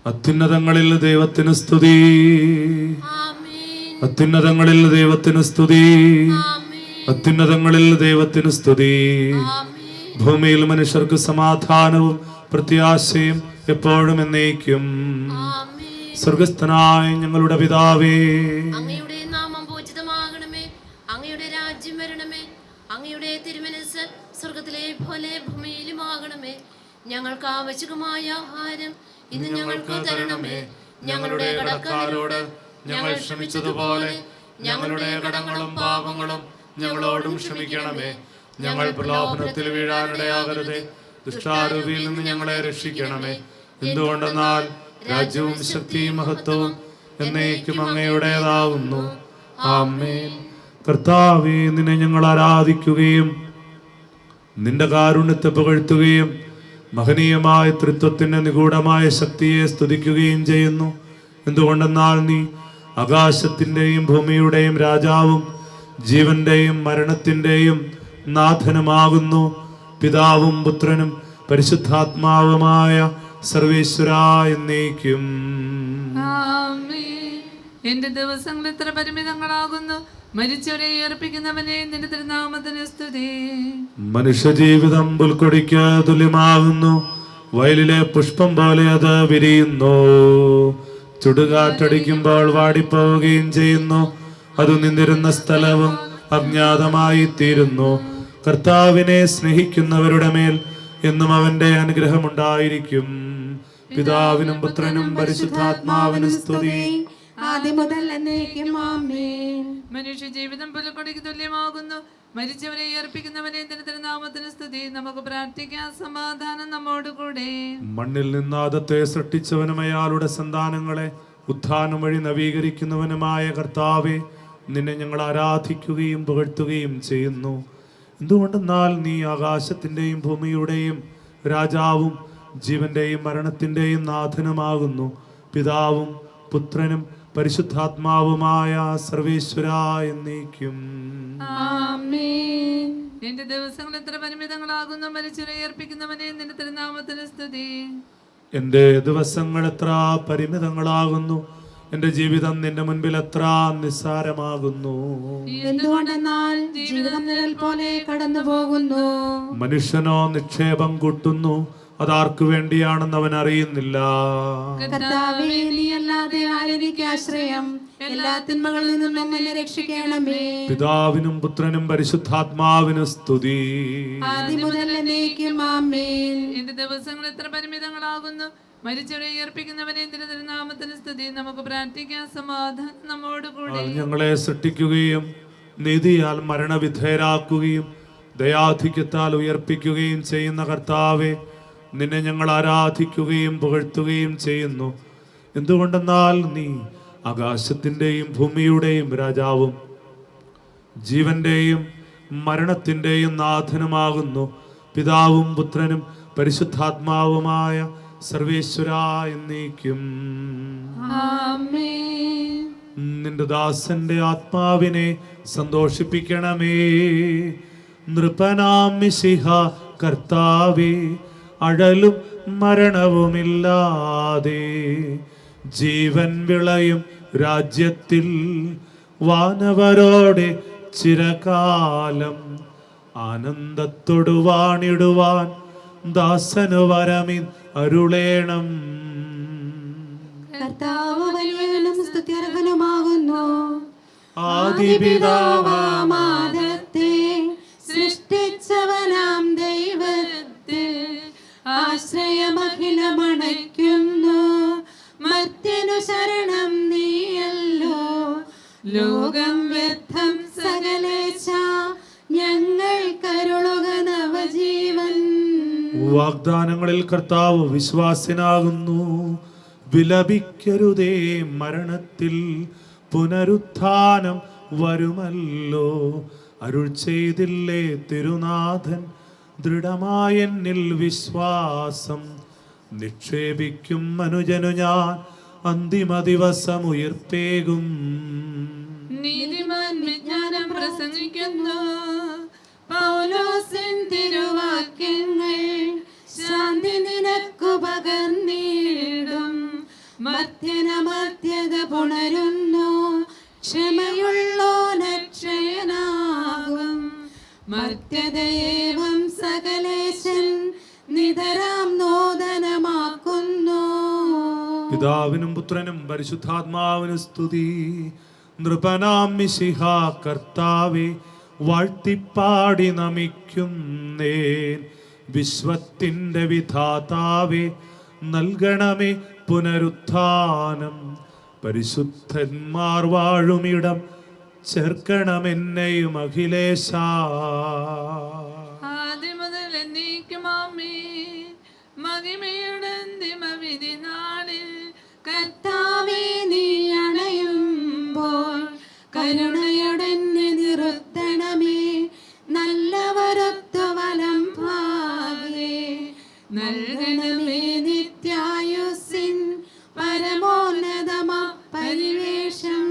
അത്യുന്നതങ്ങളിൽ ദൈവത്തിന് സ്തുതി, ആമേൻ. അത്യുന്നതങ്ങളിൽ ദൈവത്തിന് സ്തുതി, ആമേൻ. അത്യുന്നതങ്ങളിൽ ദൈവത്തിന് സ്തുതി. ആമേൻ. ഭൂമിയിൽ മനുഷ്യർക്ക് സമാധാനവും പ്രത്യാശയും എപ്പോഴും എന്നേക്കും. ആമേൻ. സ്വർഗസ്ഥനായ ഞങ്ങളുടെ പിതാവേ, അങ്ങയുടെ നാമം പൂജിതമാകണമേ. അങ്ങയുടെ രാജ്യം വരണമേ. അങ്ങയുടെ തിരുമനസ്സ് സ്വർഗത്തിലെ പോലെ ഭൂമിയിലുമാകണമേ. ഞങ്ങൾക്ക് ആവശ്യമായ ആഹാരം ഇന്ന് ഞങ്ങൾക്ക് തരണമേ. ഞങ്ങളുടെ കടക്കാരോട് ഞങ്ങൾ ക്ഷമിച്ചതുപോലെ ഞങ്ങളുടെ കടങ്ങളും പാപങ്ങളും ഞങ്ങളോടും ക്ഷമിക്കണമേ. ഞങ്ങൾ പ്രലോഭനത്തിൽ വീഴാനിടയാകരുതേ, ദുഷ്ടാരൂപിയിൽ നിന്ന് ഞങ്ങളെ രക്ഷിക്കണമേ. എന്തുകൊണ്ടെന്നാൽ രാജ്യവും ശക്തിയും മഹത്വവും എന്നേക്കും അങ്ങയുടേതാവുന്നു. ആമേൻ. കർത്താവേ, നിന്നെ ഞങ്ങൾ ആരാധിക്കുകയും നിന്റെ കാരുണ്യത്തെ പുകഴ്ത്തുകയും മഹനീയമായ തൃത്വത്തിന്റെ നിഗൂഢമായ ശക്തിയെ സ്തുതിക്കുകയും ചെയ്യുന്നു. എന്തുകൊണ്ടെന്നാൽ നീ ആകാശത്തിൻ്റെയും ഭൂമിയുടെയും രാജാവും ജീവന്റെയും മരണത്തിൻ്റെയും നാഥനുമാകുന്നു. പിതാവും പുത്രനും പരിശുദ്ധാത്മാവുമായ സർവേശ്വരാ എന്നേക്കും. ആമേൻ. എന്റെ ദിവസങ്ങൾ എത്ര പരിമിതങ്ങളാകുന്നു. മരിച്ചവരെ ഉയർപ്പിക്കുന്നവനെ നിന്റെ തിരുനാമത്തിന് സ്തുതി. മനുഷ്യജീവിതം പുൽക്കൊടിക്ക് തുല്യമാകുന്നു. വയലിലെ പുഷ്പം പോലെ അത് വിരിയുന്നു. ചുടുകാറ്റടിക്കുമ്പോൾ വാടിപ്പോവുകയും ചെയ്യുന്നു. അത് നിന്നിരുന്ന സ്ഥലവും അജ്ഞാതമായി തീരുന്നു. കർത്താവിനെ സ്നേഹിക്കുന്നവരുടെ മേൽ എന്നും അവന്റെ അനുഗ്രഹമുണ്ടായിരിക്കും. പിതാവിനും പുത്രനും പരിശുദ്ധാത്മാവിനും സ്തുതി. ആദിമുതൽ എന്നേക്കും ആമേൻ. മനുഷ്യ ജീവിതം പുൽക്കൊടിക്ക് തുല്യമാകുന്നു. മരിച്ചവരെ ഉയർപ്പിക്കുന്നവനെ നിന്റെ തിരുനാമത്തിന് സ്തുതി. നമുക്ക് പ്രാർത്ഥിക്കാം. സമാധാനം നമ്മോട് കൂടെ. മണ്ണിൽ നിന്ന് ആദത്തെ സൃഷ്ടിച്ചവനും അയാളുടെ സന്താനങ്ങളെ ഉത്ഥാനം വഴി നവീകരിക്കുന്നവനുമായ കർത്താവെ, നിന്നെ ഞങ്ങൾ ആരാധിക്കുകയും പുകഴ്ത്തുകയും ചെയ്യുന്നു. എന്തുകൊണ്ടെന്നാൽ നീ ആകാശത്തിൻ്റെയും ഭൂമിയുടെയും രാജാവും ജീവന്റെയും മരണത്തിൻ്റെയും നാഥനുമാകുന്നു. പിതാവും പുത്രനും പരിശുദ്ധാത്മാവുമായ സർവേശ്വരാ എന്നേക്കും ആമേൻ. എന്റെ ദിവസങ്ങൾ എത്ര പരിമിതങ്ങളാകുന്നു. മരിച്ചവരെ ഉയർപ്പിക്കുന്നവനെ നിന്റെ തിരുനാമത്തിന് സ്തുതി. എൻ്റെ ദിവസങ്ങൾ എത്ര പരിമിതങ്ങളാകുന്നു. എൻ്റെ ജീവിതം നിന്റെ മുൻപിൽ എത്ര നിസ്സാരമാകുന്നു. എന്തുകൊണ്ടെന്നാൽ ജീവിതം നിഴൽ പോലെ കടന്നു പോകുന്നു. മനുഷ്യനോ നിക്ഷേപം കൂട്ടുന്നു, അതാർക്കു വേണ്ടിയാണെന്ന് അവൻ അറിയുന്നില്ല. കർത്താവേ, നീയല്ലാതെ ആരെനിക്ക് ആശ്രയം. എല്ലാ തിന്മകളിൽ നിന്നും എന്നെ രക്ഷിക്കണമേ. പിതാവിനും പുത്രനും പരിശുദ്ധാത്മാവിനും സ്തുതി. ആദിമുതൽ എന്നേക്കും ആമേൻ. എന്റെ ദിവസങ്ങൾ എത്ര പരിമിതങ്ങളാകുന്നു. മരിച്ചവരെ ഉയർപ്പിക്കുന്നവനെ നിന്റെ തിരുനാമത്തിന് സ്തുതി. നമുക്ക് പ്രാർത്ഥിക്കാം. സമാധാനം നമ്മോട് കൂടെ. ഞങ്ങളെ സൃഷ്ടിക്കുകയും നീതിയാൽ മരണവിധേയരാക്കുകയും ദയാധിക്യത്താൽ ഉയർപ്പിക്കുകയും ചെയ്യുന്ന കർത്താവെ, നിന്നെ ഞങ്ങൾ ആരാധിക്കുകയും പുകഴ്ത്തുകയും ചെയ്യുന്നു. എന്തുകൊണ്ടെന്നാൽ നീ ആകാശത്തിൻ്റെയും ഭൂമിയുടെയും രാജാവും ജീവന്റെയും മരണത്തിൻ്റെയും നാഥനുമാകുന്നു. പിതാവും പുത്രനും പരിശുദ്ധാത്മാവുമായ സർവേശ്വരാ എന്നേക്കും ആമേൻ. നിന്റെ ദാസന്റെ ആത്മാവിനെ സന്തോഷിപ്പിക്കണമേ. നൃപനാം മിശിഹ കർത്താവേ, അഴലും മരണവുമില്ലാതെ ജീവൻ വിളയും രാജ്യത്തിൽ വാനവരോടെ ചിരകാലം ആനന്ദത്തോടു വാണിടുവാൻ ദാസനു വരമിൻ അരുളേണം. കർത്താവ് വലിയവനും സ്തുത്യർഹനുമാകുന്നു. ആദിപിതാവാം ആദത്തെ സൃഷ്ടിച്ചവനാം ദൈവത്തിൽ ആശ്രയമഖിലമണയ്ക്കുന്നു. മർത്യനു ശരണം നീയല്ലോ. ലോകം വ്യർത്ഥം സകലേശ, ഞങ്ങൾ കരുളുക നവജീവൻ. വാഗ്ദാനങ്ങളിൽ കർത്താവ് വിശ്വാസനാകുന്നു. വിലപിക്കരുതേ, മരണത്തിൽ പുനരുത്ഥാനം വരുമല്ലോ. അരുൾ ചെയ്തില്ലേ തിരുനാഥൻ, ദൃഢമായെന്നിൽ വിശ്വാസം നിക്ഷേപിക്കും മനുജനു ഞാൻ അന്തിമ ദിവസം ഉയർപ്പേകും. നീതിമാൻ വിജ്ഞാനം പ്രസംഗിക്കുന്നു. പൗലോസിൻ തിരുവാക്യങ്ങൾ ശാന്തി നിനക്കു പകർന്നിടും. മർത്യനമർത്യത പുണരുന്നു. ക്ഷമയുള്ളോനക്ഷയനാകും. മർത്യതയേവം സകലേശൻ നിതരാം നോദനമാക്കുന്നു. പിതാവിനും പുത്രനും പരിശുദ്ധാത്മാവിനും സ്തുതി. നൃപനാം മിശിഹ കർത്താവേ, വാഴ്ത്തിപ്പാടി നമിക്കുന്നേൻ. വിശ്വത്തിൻ്റെ വിധാതാവേ, നൽകണമേ പുനരുത്ഥാനം. പരിശുദ്ധന്മാർ വാഴുമിടം ചേർക്കണമെന്നെയും അഖിലേശ. ആദ്യം മുതൽ എന്നേക്കും ആമേൻ. മഹിമയുടെ അന്തിമ വിധി നാളിൽ കർത്താവേ, നീ അണയുമ്പോൾ കരുണയുടെ നിർത്തണമേ. നല്ലവരൊത്തു വലം ഭാഗേ നൽകണമേ നിത്യായുസ്സിൻ പരമോന്നതമാ പരിവേഷം.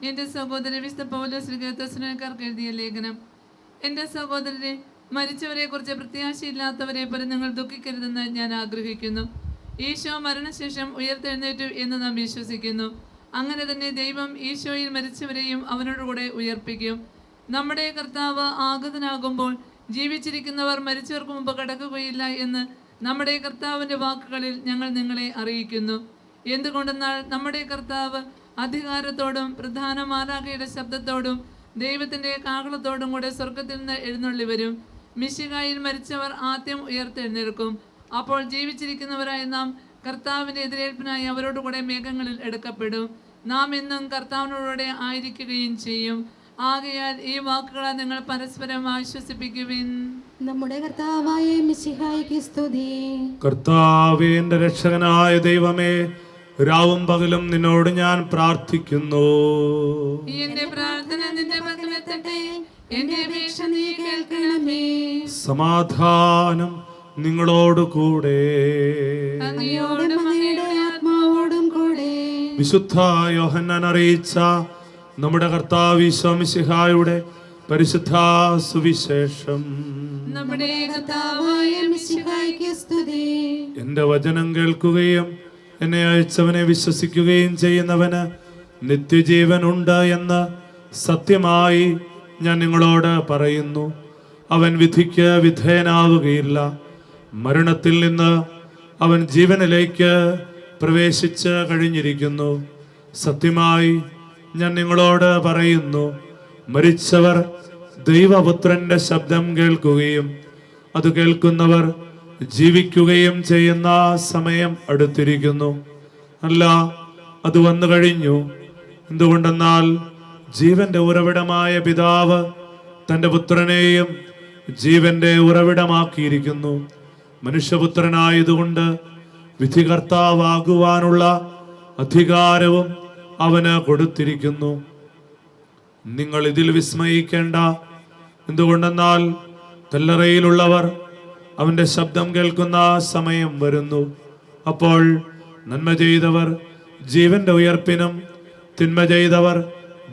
എന്റെ സഹോദര വിശുദ്ധ പൗലോസ് ശ്രീകർത്തസ്നേഹക്കാർക്ക് എഴുതിയ ലേഖനം. എന്റെ സഹോദരരെ, മരിച്ചവരെ കുറിച്ച് പ്രത്യാശയില്ലാത്തവരെ പോലെ നിങ്ങൾ ദുഃഖിക്കരുതെന്ന് ഞാൻ ആഗ്രഹിക്കുന്നു. ഈശോ മരണശേഷം ഉയർത്തെഴുന്നേറ്റു എന്ന് നാം വിശ്വസിക്കുന്നു. അങ്ങനെ തന്നെ ദൈവം ഈശോയിൽ മരിച്ചവരെയും അവനോടുകൂടെ ഉയർപ്പിക്കും. നമ്മുടെ കർത്താവ് ആഗതനാകുമ്പോൾ ജീവിച്ചിരിക്കുന്നവർ മരിച്ചവർക്ക് മുമ്പ് കടക്കുകയില്ല എന്ന് നമ്മുടെ കർത്താവിൻ്റെ വാക്കുകളിൽ ഞങ്ങൾ നിങ്ങളെ അറിയിക്കുന്നു. എന്തുകൊണ്ടെന്നാൽ നമ്മുടെ കർത്താവ് അധികാരത്തോടും പ്രധാന മാലാഖയുടെ ശബ്ദത്തോടും ദൈവത്തിൻ്റെ കാഹളത്തോടും കൂടെ സ്വർഗത്തിൽ നിന്ന് എഴുന്നള്ളി വരും. മിശിഹായിൽ മരിച്ചവർ ആദ്യം ഉയർത്തെഴുന്നേൽക്കും. അപ്പോൾ ജീവിച്ചിരിക്കുന്നവരായ നാം കർത്താവിൻ്റെ എതിരേൽപ്പിനായി അവരോടുകൂടെ മേഘങ്ങളിൽ എടുക്കപ്പെടും. നാം എന്നും കർത്താവിനോടുകൂടെ ആയിരിക്കുകയും ചെയ്യും. ആകയാൽ ഈ വാക്കുകളെ നിങ്ങൾ പരസ്പരം ആശ്വസിപ്പിക്കുവിൻ. നമ്മുടെ കർത്താവായ മിശിഹായ്ക്ക് സ്തുതി. കർത്താവേ, എന്റെ രക്ഷകനായ ദൈവമേ, രാവും പകലും നിന്നോട് ഞാൻ പ്രാർത്ഥിക്കുന്നു. എന്റെ പ്രാർത്ഥന നിന്റെ പക്കലെത്തട്ടെ, എന്റെ അപേക്ഷ നീ കേൾക്കണമേ. സമാധാനം നിങ്ങളോട് കൂടെ. അങ്ങയോടും അങ്ങയുടെ ആത്മാവോടും കൂടെ. വിശുദ്ധ യോഹന്നാൻ അറിയിച്ച നമ്മുടെ കർത്താവ് ഈശോ മിശിഹായുടെ പരിശുദ്ധ സുവിശേഷം. നമ്മുടെ കർത്താവായ മിശിഹായ്ക്ക് സ്തുതി. എന്റെ വചനം കേൾക്കുകയും എന്നെ അയച്ചവനെ വിശ്വസിക്കുകയും ചെയ്യുന്നവന് നിത്യജീവൻ ഉണ്ട് എന്ന് സത്യമായി ഞാൻ നിങ്ങളോട് പറയുന്നു. അവൻ വിധിക്ക് വിധേയനാവുകയില്ല. മരണത്തിൽ നിന്ന് അവൻ ജീവനിലേക്ക് പ്രവേശിച്ച് കഴിഞ്ഞിരിക്കുന്നു. സത്യമായി ഞാൻ നിങ്ങളോട് പറയുന്നു, മരിച്ചവർ ദൈവപുത്രന്റെ ശബ്ദം കേൾക്കുകയും അത് കേൾക്കുന്നവർ ജീവിക്കുകയും ചെയ്യുന്ന സമയം അടുത്തിരിക്കുന്നു. അല്ല, അത് വന്നു കഴിഞ്ഞു. എന്തുകൊണ്ടെന്നാൽ ജീവന്റെ ഉറവിടമായ പിതാവ് തന്റെ പുത്രനെയും ജീവന്റെ ഉറവിടമാക്കിയിരിക്കുന്നു. മനുഷ്യപുത്രനായതുകൊണ്ട് വിധികർത്താവാകുവാനുള്ള അധികാരവും അവന് കൊടുത്തിരിക്കുന്നു. നിങ്ങൾ ഇതിൽ വിസ്മയിക്കേണ്ട. എന്തുകൊണ്ടെന്നാൽ കല്ലറയിലുള്ളവർ അവന്റെ ശബ്ദം കേൾക്കുന്ന സമയം വരുന്നു. അപ്പോൾ നന്മ ചെയ്തവർ ജീവന്റെ ഉയർപ്പിനും തിന്മ ചെയ്തവർ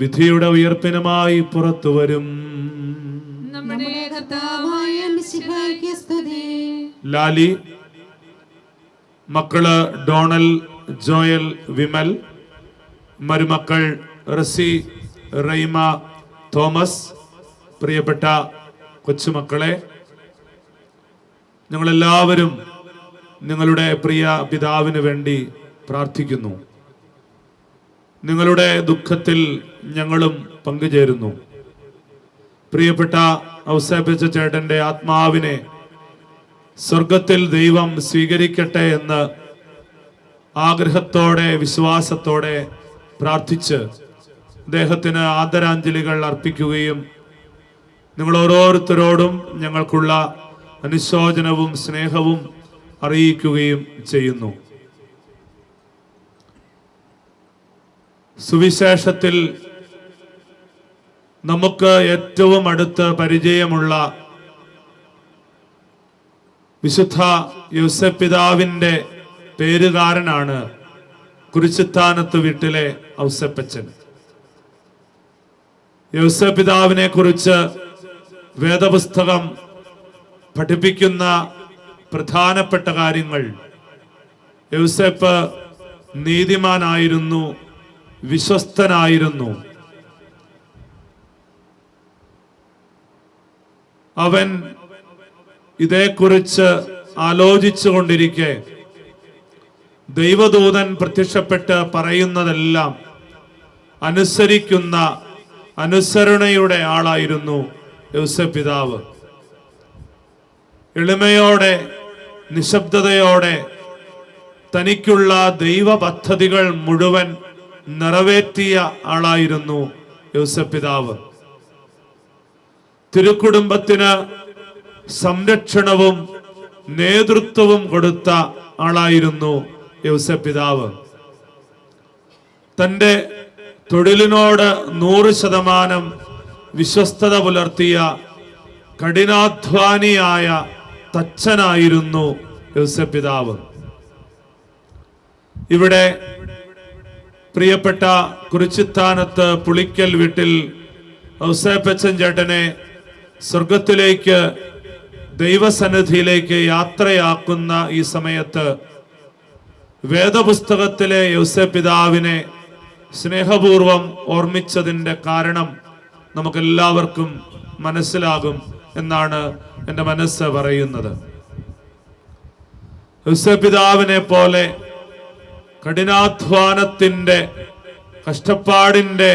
വിധിയുടെ ഉയർപ്പിനുമായി പുറത്തു വരും. നമ്മുടെ കർത്താവായ മിശിഹായ്ക്ക് സ്തുതി. ലാലി, മക്കള് ഡോണൽ, ജോയൽ, വിമൽ, മരുമക്കൾ റസി, റൈമ, തോമസ്, പ്രിയപ്പെട്ട കൊച്ചുമക്കളെ, ഞങ്ങളെല്ലാവരും നിങ്ങളുടെ പ്രിയ പിതാവിന് വേണ്ടി പ്രാർത്ഥിക്കുന്നു. നിങ്ങളുടെ ദുഃഖത്തിൽ ഞങ്ങളും പങ്കുചേരുന്നു. പ്രിയപ്പെട്ട ഔസേപ്പച്ച ചേട്ടന്റെ ആത്മാവിനെ സ്വർഗത്തിൽ ദൈവം സ്വീകരിക്കട്ടെ എന്ന് ആഗ്രഹത്തോടെ വിശ്വാസത്തോടെ പ്രാർത്ഥിച്ച് അദ്ദേഹത്തിന് ആദരാഞ്ജലികൾ അർപ്പിക്കുകയും നിങ്ങൾ ഓരോരുത്തരോടും ഞങ്ങൾക്കുള്ള അനുശോചനവും സ്നേഹവും അറിയിക്കുകയും ചെയ്യുന്നു. സുവിശേഷത്തിൽ നമുക്ക് ഏറ്റവും അടുത്ത് പരിചയമുള്ള വിശുദ്ധ യോസേപ്പ് പിതാവിന്റെ പേരുകാരനാണ് കുരിശുത്താനത്ത് വീട്ടിലെ ഔസേപ്പച്ചൻ. യോസേപ്പ് പിതാവിനെ കുറിച്ച് വേദപുസ്തകം പഠിപ്പിക്കുന്ന പ്രധാനപ്പെട്ട കാര്യങ്ങൾ: യോസേപ്പ് നീതിമാനായിരുന്നു, വിശ്വസ്തനായിരുന്നു. അവൻ ഇതേക്കുറിച്ച് ആലോചിച്ചു കൊണ്ടിരിക്കെ ദൈവദൂതൻ പ്രത്യക്ഷപ്പെട്ട് പറയുന്നതെല്ലാം അനുസരിക്കുന്ന അനുസരണയുടെ ആളായിരുന്നു യോസേപ്പ് പിതാവ്. എളിമയോടെ നിശബ്ദതയോടെ തനിക്കുള്ള ദൈവ പദ്ധതികൾ മുഴുവൻ നിറവേറ്റിയ ആളായിരുന്നു യോസേപ്പ് പിതാവ്. തിരുക്കുടുംബത്തിന് സംരക്ഷണവും നേതൃത്വവും കൊടുത്ത ആളായിരുന്നു യോസേപ്പ് പിതാവ്. തൻ്റെ തൊഴിലിനോട് 100% വിശ്വസ്തത പുലർത്തിയ കഠിനാധ്വാനിയായ തച്ചനായിരുന്നു യോസേപ്പ് പിതാവ്. ഇവിടെ പ്രിയപ്പെട്ട കുരിശുത്താനത്ത് പുളിക്കൽ വീട്ടിൽ ഔസേപ്പച്ചൻ ചേട്ടനെ സ്വർഗത്തിലേക്ക് ദൈവസന്നിധിയിലേക്ക് യാത്രയാക്കുന്ന ഈ സമയത്ത് വേദപുസ്തകത്തിലെ യോസേപ്പ് പിതാവിനെ സ്നേഹപൂർവം ഓർമ്മിച്ചതിൻ്റെ കാരണം നമുക്കെല്ലാവർക്കും മനസ്സിലാകും എന്നാണ് എൻ്റെ മനസ്സ് പറയുന്നത്. ഔസേപ്പിതാവിനെ പോലെ കഠിനാധ്വാനത്തിൻ്റെ കഷ്ടപ്പാടിൻ്റെ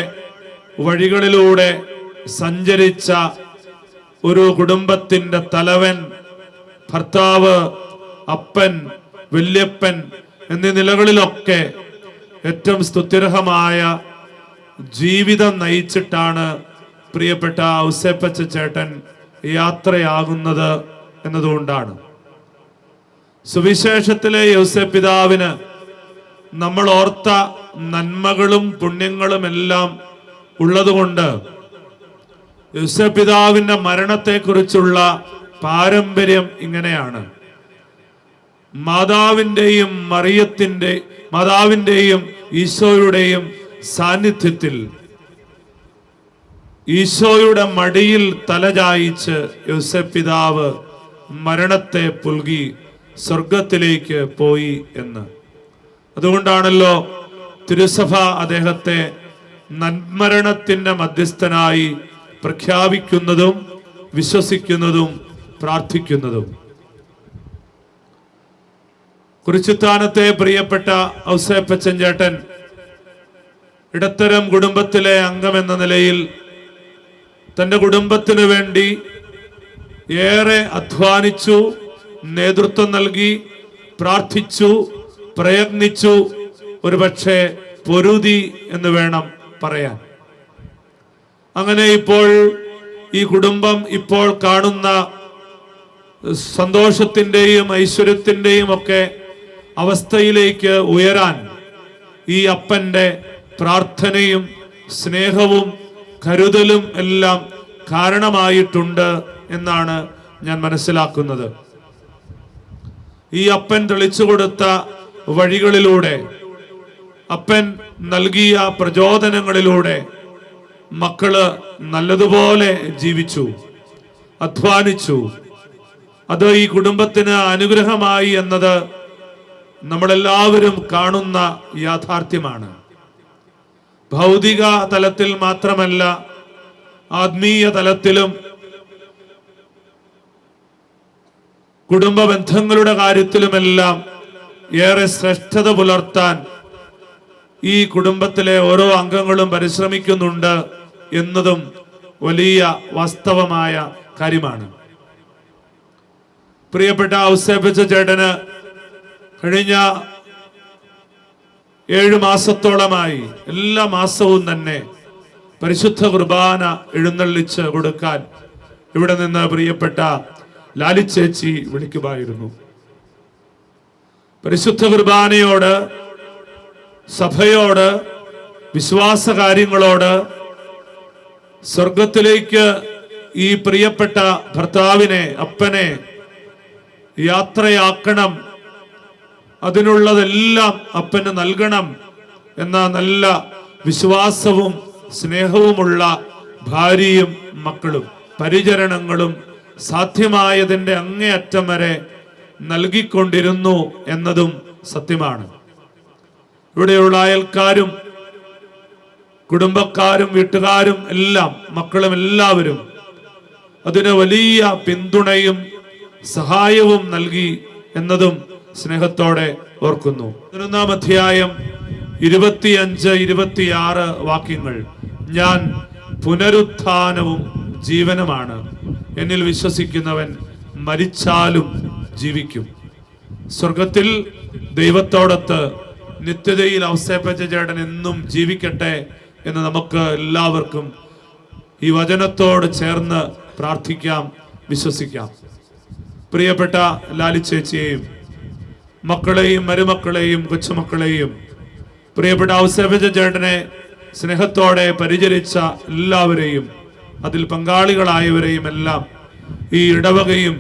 വഴികളിലൂടെ സഞ്ചരിച്ച ഒരു കുടുംബത്തിൻ്റെ തലവൻ, ഭർത്താവ്, അപ്പൻ, വല്യപ്പൻ എന്നീ നിലകളിലൊക്കെ ഏറ്റവും സ്തുത്യർഹമായ ജീവിതം നയിച്ചിട്ടാണ് പ്രിയപ്പെട്ട ഔസേപ്പച്ച ചേട്ടൻ യാത്രയാകുന്നത് എന്നതുകൊണ്ടാണ്. സുവിശേഷത്തിലെ ഔസേപ്പിതാവിന് നമ്മൾ ഓർത്ത നന്മകളും പുണ്യങ്ങളും എല്ലാം ഉള്ളതുകൊണ്ട് ഔസേപ്പിതാവിന്റെ മരണത്തെക്കുറിച്ചുള്ള പാരമ്പര്യം ഇങ്ങനെയാണ്. മാതാവിന്റെയും ഈശോയുടെയും സാന്നിധ്യത്തിൽ ഈശോയുടെ മടിയിൽ തലചായിച്ച് ഔസേപ്പിതാവ് മരണത്തെ പുൽകി സ്വർഗത്തിലേക്ക് പോയി എന്ന്. അതുകൊണ്ടാണല്ലോ തിരുസഭ അദ്ദേഹത്തെ നന്മരണത്തിന്റെ മധ്യസ്ഥനായി പ്രഖ്യാപിക്കുന്നതും വിശ്വസിക്കുന്നതും പ്രാർത്ഥിക്കുന്നതും. കുരിശുത്താനത്തെ പ്രിയപ്പെട്ട ഔസേപ്പച്ചൻ ചേട്ടൻ ഇടത്തരം കുടുംബത്തിലെ അംഗമെന്ന നിലയിൽ തൻ്റെ കുടുംബത്തിനു വേണ്ടി ഏറെ അധ്വാനിച്ചു, നേതൃത്വം നൽകി, പ്രാർത്ഥിച്ചു, പ്രയത്നിച്ചു, ഒരുപക്ഷെ പൊരുതി എന്ന് വേണം പറയാൻ. അങ്ങനെ ഇപ്പോൾ ഈ കുടുംബം ഇപ്പോൾ കാണുന്ന സന്തോഷത്തിൻ്റെയും ഐശ്വര്യത്തിൻ്റെയും ഒക്കെ അവസ്ഥയിലേക്ക് ഉയരാൻ ഈ അപ്പൻ്റെ പ്രാർത്ഥനയും സ്നേഹവും കരുതലും എല്ലാം കാരണമായിട്ടുണ്ട് എന്നാണ് ഞാൻ മനസ്സിലാക്കുന്നത്. ഈ അപ്പൻ തെളിച്ചു കൊടുത്ത വഴികളിലൂടെ, അപ്പൻ നൽകിയ പ്രചോദനങ്ങളിലൂടെ മക്കള് നല്ലതുപോലെ ജീവിച്ചു, അധ്വാനിച്ചു. അത് ഈ കുടുംബത്തിന് അനുഗ്രഹമായി എന്നത് നമ്മളെല്ലാവരും കാണുന്ന യാഥാർത്ഥ്യമാണ്. ഭൗതിക തലത്തിൽ മാത്രമല്ല, ആത്മീയ തലത്തിലും കുടുംബ ബന്ധങ്ങളുടെ കാര്യത്തിലുമെല്ലാം ഏറെ ശ്രേഷ്ഠത പുലർത്താൻ ഈ കുടുംബത്തിലെ ഓരോ അംഗങ്ങളും പരിശ്രമിക്കുന്നുണ്ട് എന്നതും വലിയ വാസ്തവമായ കാര്യമാണ്. പ്രിയപ്പെട്ട ഔസേപ്പച്ച ചേട്ടന് കഴിഞ്ഞ 7 മാസത്തോളമായി എല്ലാ മാസവും തന്നെ പരിശുദ്ധ കുർബാന എഴുന്നള്ളിച്ച് കൊടുക്കാൻ ഇവിടെ നിന്ന് പ്രിയപ്പെട്ട ലാലിച്ചേച്ചി വിളിക്കുമായിരുന്നു. പരിശുദ്ധ കുർബാനയോട്, സഭയോട്, വിശ്വാസ കാര്യങ്ങളോട്, സ്വർഗത്തിലേക്ക് ഈ പ്രിയപ്പെട്ട ഭർത്താവിനെ, അപ്പനെ യാത്രയാക്കണം, അതിനുള്ളതെല്ലാം അപ്പന് നൽകണം എന്ന നല്ല വിശ്വാസവും സ്നേഹവുമുള്ള ഭാര്യയും മക്കളും പരിചരണങ്ങളും സാധ്യമായതിൻ്റെ അങ്ങേയറ്റം വരെ നൽകിക്കൊണ്ടിരുന്നു എന്നതും സത്യമാണ്. ഇവിടെയുള്ള അയൽക്കാരും കുടുംബക്കാരും വീട്ടുകാരും എല്ലാം, മക്കളും എല്ലാവരും അതിന് വലിയ പിന്തുണയും സഹായവും നൽകി എന്നതും സ്നേഹത്തോടെ ഓർക്കുന്നു. 11-ാം അധ്യായം 25-26 വാക്യങ്ങൾ: ഞാൻ പുനരുത്ഥാനവും ജീവനുമാണ്, എന്നിൽ വിശ്വസിക്കുന്നവൻ മരിച്ചാലും ജീവിക്കും. സ്വർഗത്തിൽ ദൈവത്തോടൊത്ത് നിത്യതയിൽ ഔസേപ്പച്ച ചേട്ടൻ എന്നും ജീവിക്കട്ടെ എന്ന് നമുക്ക് എല്ലാവർക്കും ഈ വചനത്തോട് ചേർന്ന് പ്രാർത്ഥിക്കാം, വിശ്വസിക്കാം. പ്രിയപ്പെട്ട ലാലിച്ചേച്ചിയെയും മക്കളെയും മരുമക്കളെയും കൊച്ചുമക്കളെയും പ്രിയപ്പെട്ട ഔസേപ്പച്ച ചേട്ടനെ സ്നേഹത്തോടെ പരിചരിച്ച എല്ലാവരെയും, അതിൽ പങ്കാളികളായവരെയും എല്ലാം ഈ ഇടവകയും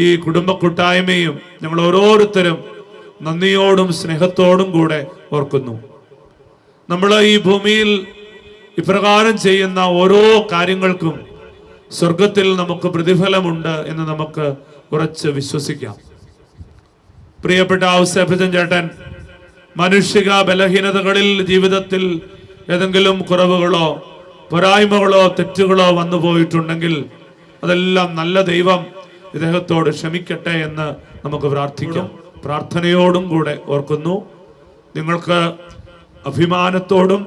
ഈ കുടുംബ കൂട്ടായ്മയും ഞങ്ങൾ ഓരോരുത്തരും നന്ദിയോടും സ്നേഹത്തോടും കൂടെ ഓർക്കുന്നു. നമ്മൾ ഈ ഭൂമിയിൽ ഇപ്രകാരം ചെയ്യുന്ന ഓരോ കാര്യങ്ങൾക്കും സ്വർഗത്തിൽ നമുക്ക് പ്രതിഫലമുണ്ട് എന്ന് നമുക്ക് ഉറച്ച് വിശ്വസിക്കാം. പ്രിയപ്പെട്ട ഔസേപ്പച്ചൻ ചേട്ടൻ മാനുഷിക ബലഹീനതകളിൽ ജീവിതത്തിൽ ഏതെങ്കിലും കുറവുകളോ പോരായ്മകളോ തെറ്റുകളോ വന്നു പോയിട്ടുണ്ടെങ്കിൽ അതെല്ലാം നല്ല ദൈവം ഇദ്ദേഹത്തോട് ക്ഷമിക്കട്ടെ എന്ന് നമുക്ക് പ്രാർത്ഥിക്കാം. പ്രാർത്ഥനയോടും കൂടെ ഓർക്കുന്നു. നിങ്ങൾക്ക് അഭിമാനത്തോടും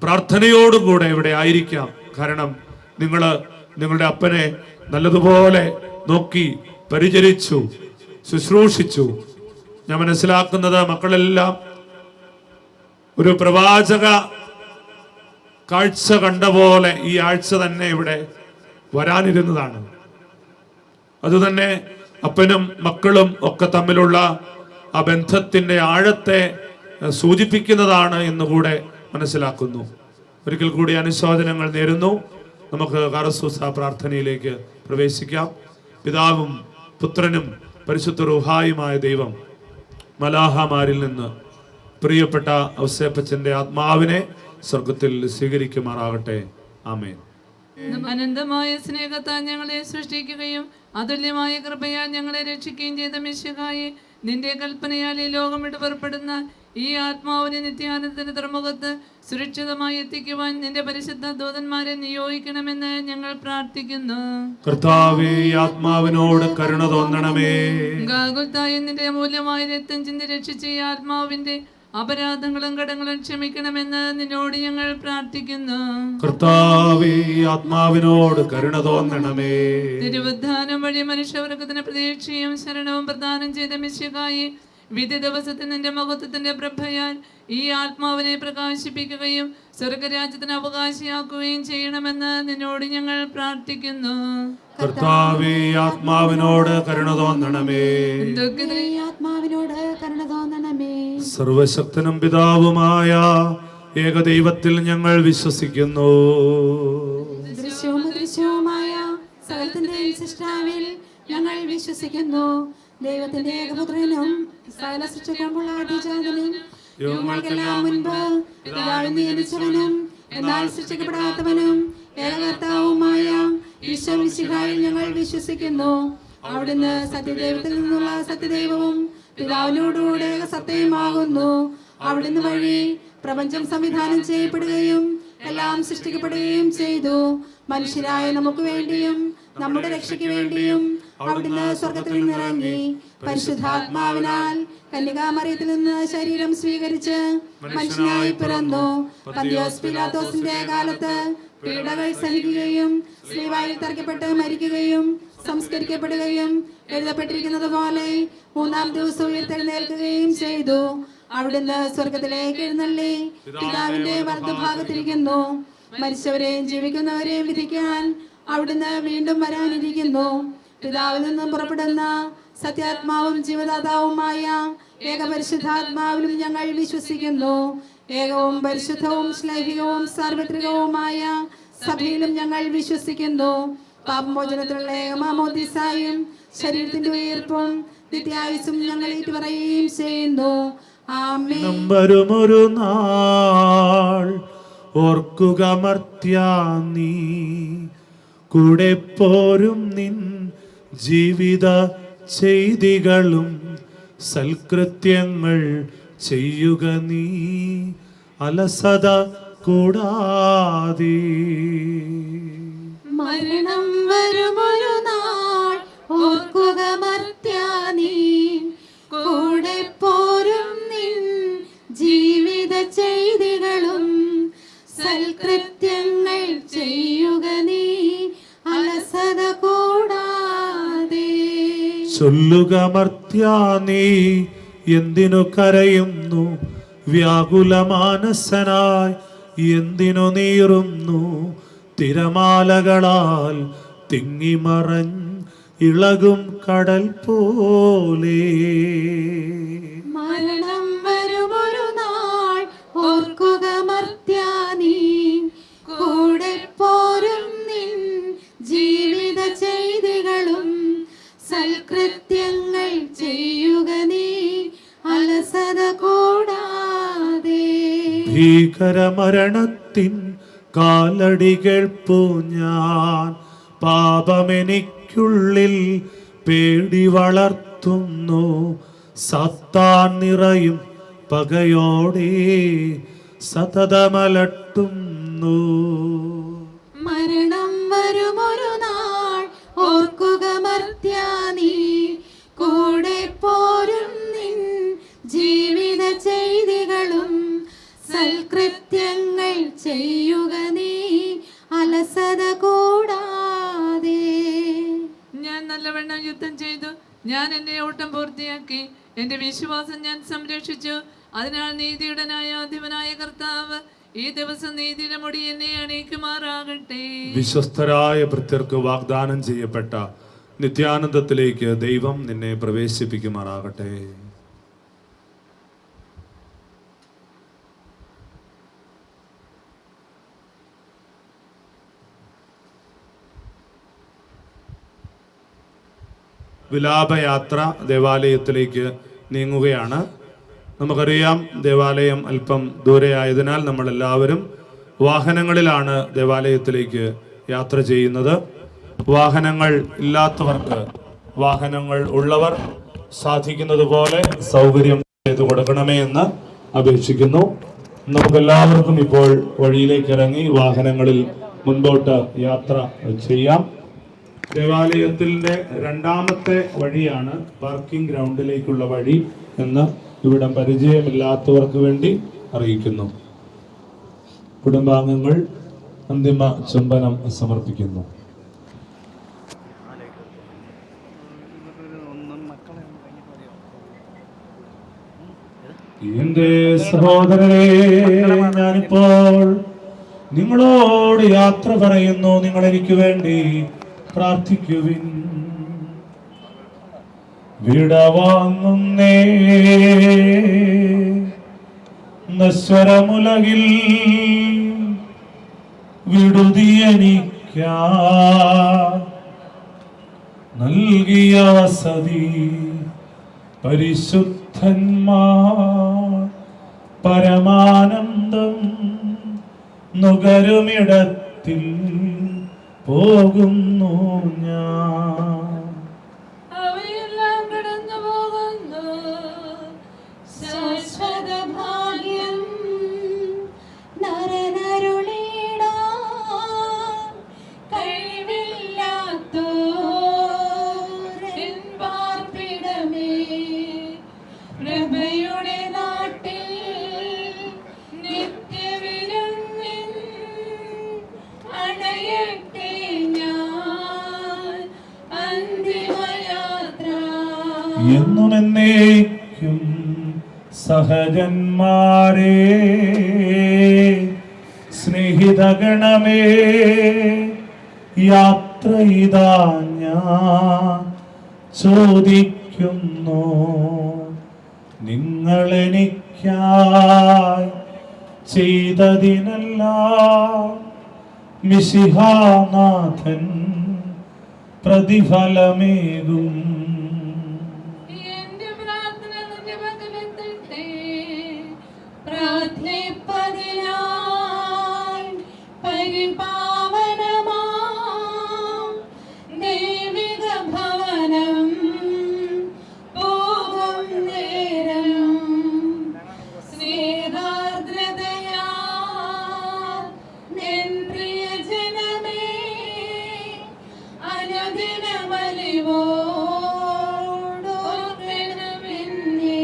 പ്രാർത്ഥനയോടും കൂടെ ഇവിടെ ആയിരിക്കാം. കാരണം നിങ്ങളുടെ അപ്പനെ നല്ലതുപോലെ നോക്കി പരിചരിച്ചു, ശുശ്രൂഷിച്ചു. ഞാൻ മനസ്സിലാക്കുന്നത് മക്കളെല്ലാം ഒരു പ്രവാചക കാഴ്ച കണ്ട പോലെ ഈ ആഴ്ച തന്നെ ഇവിടെ വരാനിരുന്നതാണ്. അതുതന്നെ അപ്പനും മക്കളും ഒക്കെ തമ്മിലുള്ള ആ ബന്ധത്തിന്റെ ആഴത്തെ സൂചിപ്പിക്കുന്നതാണ് എന്നുകൂടെ മനസ്സിലാക്കുന്നു. ഒരിക്കൽ കൂടി അനുശോചനങ്ങൾ നേരുന്നു. നമുക്ക് കാറസൂസ പ്രാർത്ഥനയിലേക്ക് പ്രവേശിക്കാം. പിതാവും പുത്രനും പരിശുദ്ധ റൂഹായുമായ ദൈവം മലാഹമാരിൽ നിന്ന് പ്രിയപ്പെട്ട ഔസേപ്പച്ചന്റെ ആത്മാവിനെ സ്വർഗത്തിൽ സ്വീകരിക്കുമാറാകട്ടെ. ആമേൻ. അനന്തമായ സ്നേഹത്താൽ ഞങ്ങളെ സൃഷ്ടിക്കുകയും അതുല്യമായ കൃപയാൽ ഞങ്ങളെ രക്ഷിക്കുകയും ചെയ്ത മിശിഹായെ, നിന്റെ കൽപ്പനയാൽ ഈ ലോകം വിട്ട് പുറപ്പെടുന്ന ഈ ആത്മാവിനെ നിത്യാനന്ദത്തിന്റെ തുറമുഖത്ത് സുരക്ഷിതമായി എത്തിക്കുവാൻ നിന്റെ പരിശുദ്ധ ദൂതന്മാരെ നിയോഗിക്കണമെന്ന് ഞങ്ങൾ പ്രാർത്ഥിക്കുന്നു. കർത്താവേ, ആത്മാവിനോട് കരുണ തോന്നണമേ. ഗാഗുൽത്തായ നിന്റെ അമൂല്യമായ രക്തം ചിന്തി രക്ഷിച്ച ഈ ആത്മാവിന്റെ അപരാധങ്ങളും കടങ്ങളും ക്ഷമിക്കണമെന്ന് നിന്നോട് ഞങ്ങൾ പ്രാർത്ഥിക്കുന്നു. കർത്താവേ, ആത്മാവിനോട് കരുണ തോന്നണമേ. തിരുവുദ്ധാനം വഴി മനുഷ്യവർഗത്തിന് പ്രതീക്ഷയും ശരണവും പ്രദാനം ചെയ്ത മിശിഹായെ, വിധി ദിവസത്തിൽ നിന്റെ മഹത്വത്തിന്റെ പ്രഭയാൽ ഈ ആത്മാവിനെ പ്രകാശിപ്പിക്കുകയും സ്വർഗരാജ്യത്തിന് അവകാശിയാക്കുകയും ചെയ്യണമെന്ന് നിന്നോട് ഞങ്ങൾ പ്രാർത്ഥിക്കുന്നു. കർത്താവേ, ആത്മാവിനോട് കരുണ തോന്നണമേ. ആത്മാവിനോട് കരുണ തോന്നണമേ. സർവശക്തനും പിതാവുമായ ഏകദൈവത്തിൽ ഞങ്ങൾ വിശ്വസിക്കുന്നു. ദൃശ്യവും അദൃശ്യവുമായ സകലത്തിന്റെ സൃഷ്ടാവിൽ ഞങ്ങൾ വിശ്വസിക്കുന്നു. ദൈവത്തിന്റെ ഏകപുത്രനും സകല സൃഷ്ടിക്കുമ്പോൾ ആദിജാതനും യുഗങ്ങൾക്കെല്ലാം മുൻപ് പിതാവിൽ നിന്ന് ജനിച്ചവനും എന്നാൽ സൃഷ്ടിക്കപ്പെടാത്തവനും ഏകകർത്താവുമായ ഈശോ മിശിഹായിൽ ഞങ്ങൾ വിശ്വസിക്കുന്നു. അവിടുന്ന് സത്യദൈവത്തിൽ നിന്നുള്ള സത്യദൈവവും പിതാവിനോടുകൂടെ സത്യമാകുന്നു. അവിടുന്ന് വഴി പ്രപഞ്ചം സംവിധാനം ചെയ്യപ്പെടുകയും എല്ലാം സൃഷ്ടിക്കപ്പെടുകയും ചെയ്തു. മനുഷ്യരായ നമുക്ക് വേണ്ടിയും നമ്മുടെ രക്ഷയ്ക്ക് വേണ്ടിയും അവിടുന്ന് സ്വർഗത്തിൽ നിന്നിറങ്ങി പരിശുദ്ധാത്മാവിനാൽ കന്യകാമറിയത്തിൽ നിന്ന് ശരീരം സ്വീകരിച്ച് മനുഷ്യനായി പിറന്നു. പന്തിയോസ് പീലാത്തോസിന്റെ കാലത്ത് പീഡകൾ സഹിക്കുകയും സ്ലീവായിൽ തറയ്ക്കപ്പെട്ട് മരിക്കുകയും സംസ്കരിക്കപ്പെടുകയും എഴുതപ്പെട്ടിരിക്കുന്നത് പോലെ മൂന്നാം ദിവസം ഉയർത്തെഴുന്നേൽക്കുകയും ചെയ്തു. അവിടുന്ന് സ്വർഗത്തിലേക്ക് എഴുന്നള്ളി പിതാവിന്റെ വലതുഭാഗത്തിരിക്കുന്നു. മരിച്ചവരെയും ജീവിക്കുന്നവരെയും വിധിക്കാൻ അവിടുന്ന് വീണ്ടും വരാനിരിക്കുന്നു. പിതാവിൽ നിന്നും പുറപ്പെടുന്ന സത്യാത്മാവും ജീവദാതാവുമായ ഏകപരിശുദ്ധാത്മാവിലും ഞങ്ങൾ വിശ്വസിക്കുന്നു. ഏകവും പരിശുദ്ധവും ശ്ലൈഹികവും സാർവത്രികവുമായ സഭയിലും ഞങ്ങൾ വിശ്വസിക്കുന്നു. പാപമോചനത്തിലുള്ള ഏകമാമോദീസായും ശരീരത്തിന്റെ ഉയർപ്പും നിത്യായുസ്സും ഞങ്ങൾ ഏറ്റുപറയുകയും ചെയ്യുന്നു. ആമേൻ. വരുമൊരു നാൾ ഓർക്കുക മർത്യാ, നീ കൂടെ പോരും നിൻ ജീവിത ചെയ്തികളും സൽകൃത്യങ്ങൾ ചെയ്യുക നീ അലസത കൂടാതെ. മരണം വരുമൊരു നാൾ ഓർക്കുക മർത്യാ, നീ കൂടെ പോരും നിൻ ജീവിത ചെയ്തികളും സൽകൃത്യങ്ങൾ ചെയ്യുക നീ അലസത കൂടാതെ. ചൊല്ലുക മർത്യാ, നീ എന്തിനു കരയുന്നു? വ്യാകുലമാനസനായി എന്തിനു നീറുന്നു? തിരമാലകളാൽ തിങ്ങിമറഞ്ഞ് ഇളകും കടൽ പോലെ. മരണം വരുമൊരു നാൾ ഓർക്കുക മർത്യാ, നീ കൂടെ പോരും നിൻ ജീവിത ചെയ്തികളും സൽകൃത്യങ്ങൾ ചെയ്യുക നീ അലസത കൂടാതെ. ഭീകരമരണത്തിൻ കാലടികൾ പൂഞ്ഞാൻ പാപമെനിക്കുള്ളിൽ പേടി വളർത്തുന്നു. സാത്താൻ നിറയും പകയോടെ സതതമലട്ടുന്നു. മരണം വരുമൊരു നാൾ ഓർക്കുക മർത്യാ നീ, കൂടെ പോരും നിൻ ജീവിത ചെയ്തികളും സൽകൃത്യങ്ങൾ ചെയ്യുക നീ അലസത കൂടാതെ. ഞാൻ നല്ലവണ്ണം യുദ്ധം ചെയ്തു, ഞാൻ എൻ്റെ ഓട്ടം പൂർത്തിയാക്കി, എൻ്റെ വിശ്വാസം ഞാൻ സംരക്ഷിച്ചു. അതിനാൽ നീതിയുടെ ന്യായാധിപനായ കർത്താവ് ഈ ദിവസം നീതിയുടെ മുടി എന്നെ അണിയിക്കുമാറാകട്ടെ. വിശ്വസ്തരായ ഭൃത്യർക്ക് വാഗ്ദാനം ചെയ്യപ്പെട്ട നിത്യാനന്ദത്തിലേക്ക് ദൈവം നിന്നെ പ്രവേശിപ്പിക്കുമാറാകട്ടെ. വിലാപയാത്ര ദേവാലയത്തിലേക്ക് നീങ്ങുകയാണ്. നമുക്കറിയാം, ദേവാലയം അല്പം ദൂരെയായതിനാൽ നമ്മളെല്ലാവരും വാഹനങ്ങളിലാണ് ദേവാലയത്തിലേക്ക് യാത്ര ചെയ്യുന്നത്. വാഹനങ്ങൾ ഇല്ലാത്തവർക്ക്, വാഹനങ്ങൾ ഉള്ളവർ സാധിക്കുന്നത് പോലെ സൗകര്യം ചെയ്തു കൊടുക്കണമേ എന്ന് അപേക്ഷിക്കുന്നു. നമുക്കെല്ലാവർക്കും ഇപ്പോൾ വഴിയിലേക്ക് ഇറങ്ങി വാഹനങ്ങളിൽ മുൻപോട്ട് യാത്ര ചെയ്യാം. ദേവാലയത്തിന്റെ രണ്ടാമത്തെ വഴിയാണ് പാർക്കിംഗ് ഗ്രൗണ്ടിലേക്കുള്ള വഴി എന്ന് ഇവിടം പരിചയമില്ലാത്തവർക്ക് വേണ്ടി അറിയിക്കുന്നു. കുടുംബാംഗങ്ങൾ അന്തിമ ചുംബനം സമർപ്പിക്കുന്നു. എന്റെ സഹോദരരെ, ഞാനിപ്പോൾ നിങ്ങളോട് യാത്ര പറയുന്നു. നിങ്ങൾ എനിക്ക് വേണ്ടി പ്രാർത്ഥിക്കുവിൻ. വിടവാങ്ങുന്നേ നശ്വരമുലകിൽ വിടുതിയെനിക്കാ നൽകിയ വസതി പരിശുദ്ധന്മാർ പരമാനന്ദം നുകരുമിടത്തിൽ പോകുന്നു ഞാൻ. അവയെല്ലാം കടന്നു പോകുന്നു. ശാശ്വത ഭാഗ്യം നരനരുളിടാൻ കഴിവില്ലാത്തോരിൻ പാർപ്പിടമേ, പ്രഭയുടെ നാട്ടിൽ നിത്യവിരുന്നിൻ അണയട്ടെ ഞാൻ അന്തിമയാത്ര. എന്നും എന്നേക്കും സഹജന്മാരെ, സ്നേഹിതഗണമേ, യാത്ര ഇതാ ഞാൻ ചോദിക്കുന്നു. നിങ്ങളെനിക്കായി ചെയ്തതിനെല്ലാം മിശിഹാനാഥൻ പ്രതിഫലമേകും. എന്റെ പ്രാർത്ഥന നിന്റെ പക്കലെത്തട്ടെ. പ്രാർത്ഥിപ്പതിനായി പരിപാവനമാം ദൈവിക ഭവനം പോകും നേരം സ്നേഹാർദ്രതയാ നിൻ പ്രിയജനമേ അനുദിനമലിവോടോർക്കണമെന്നേ.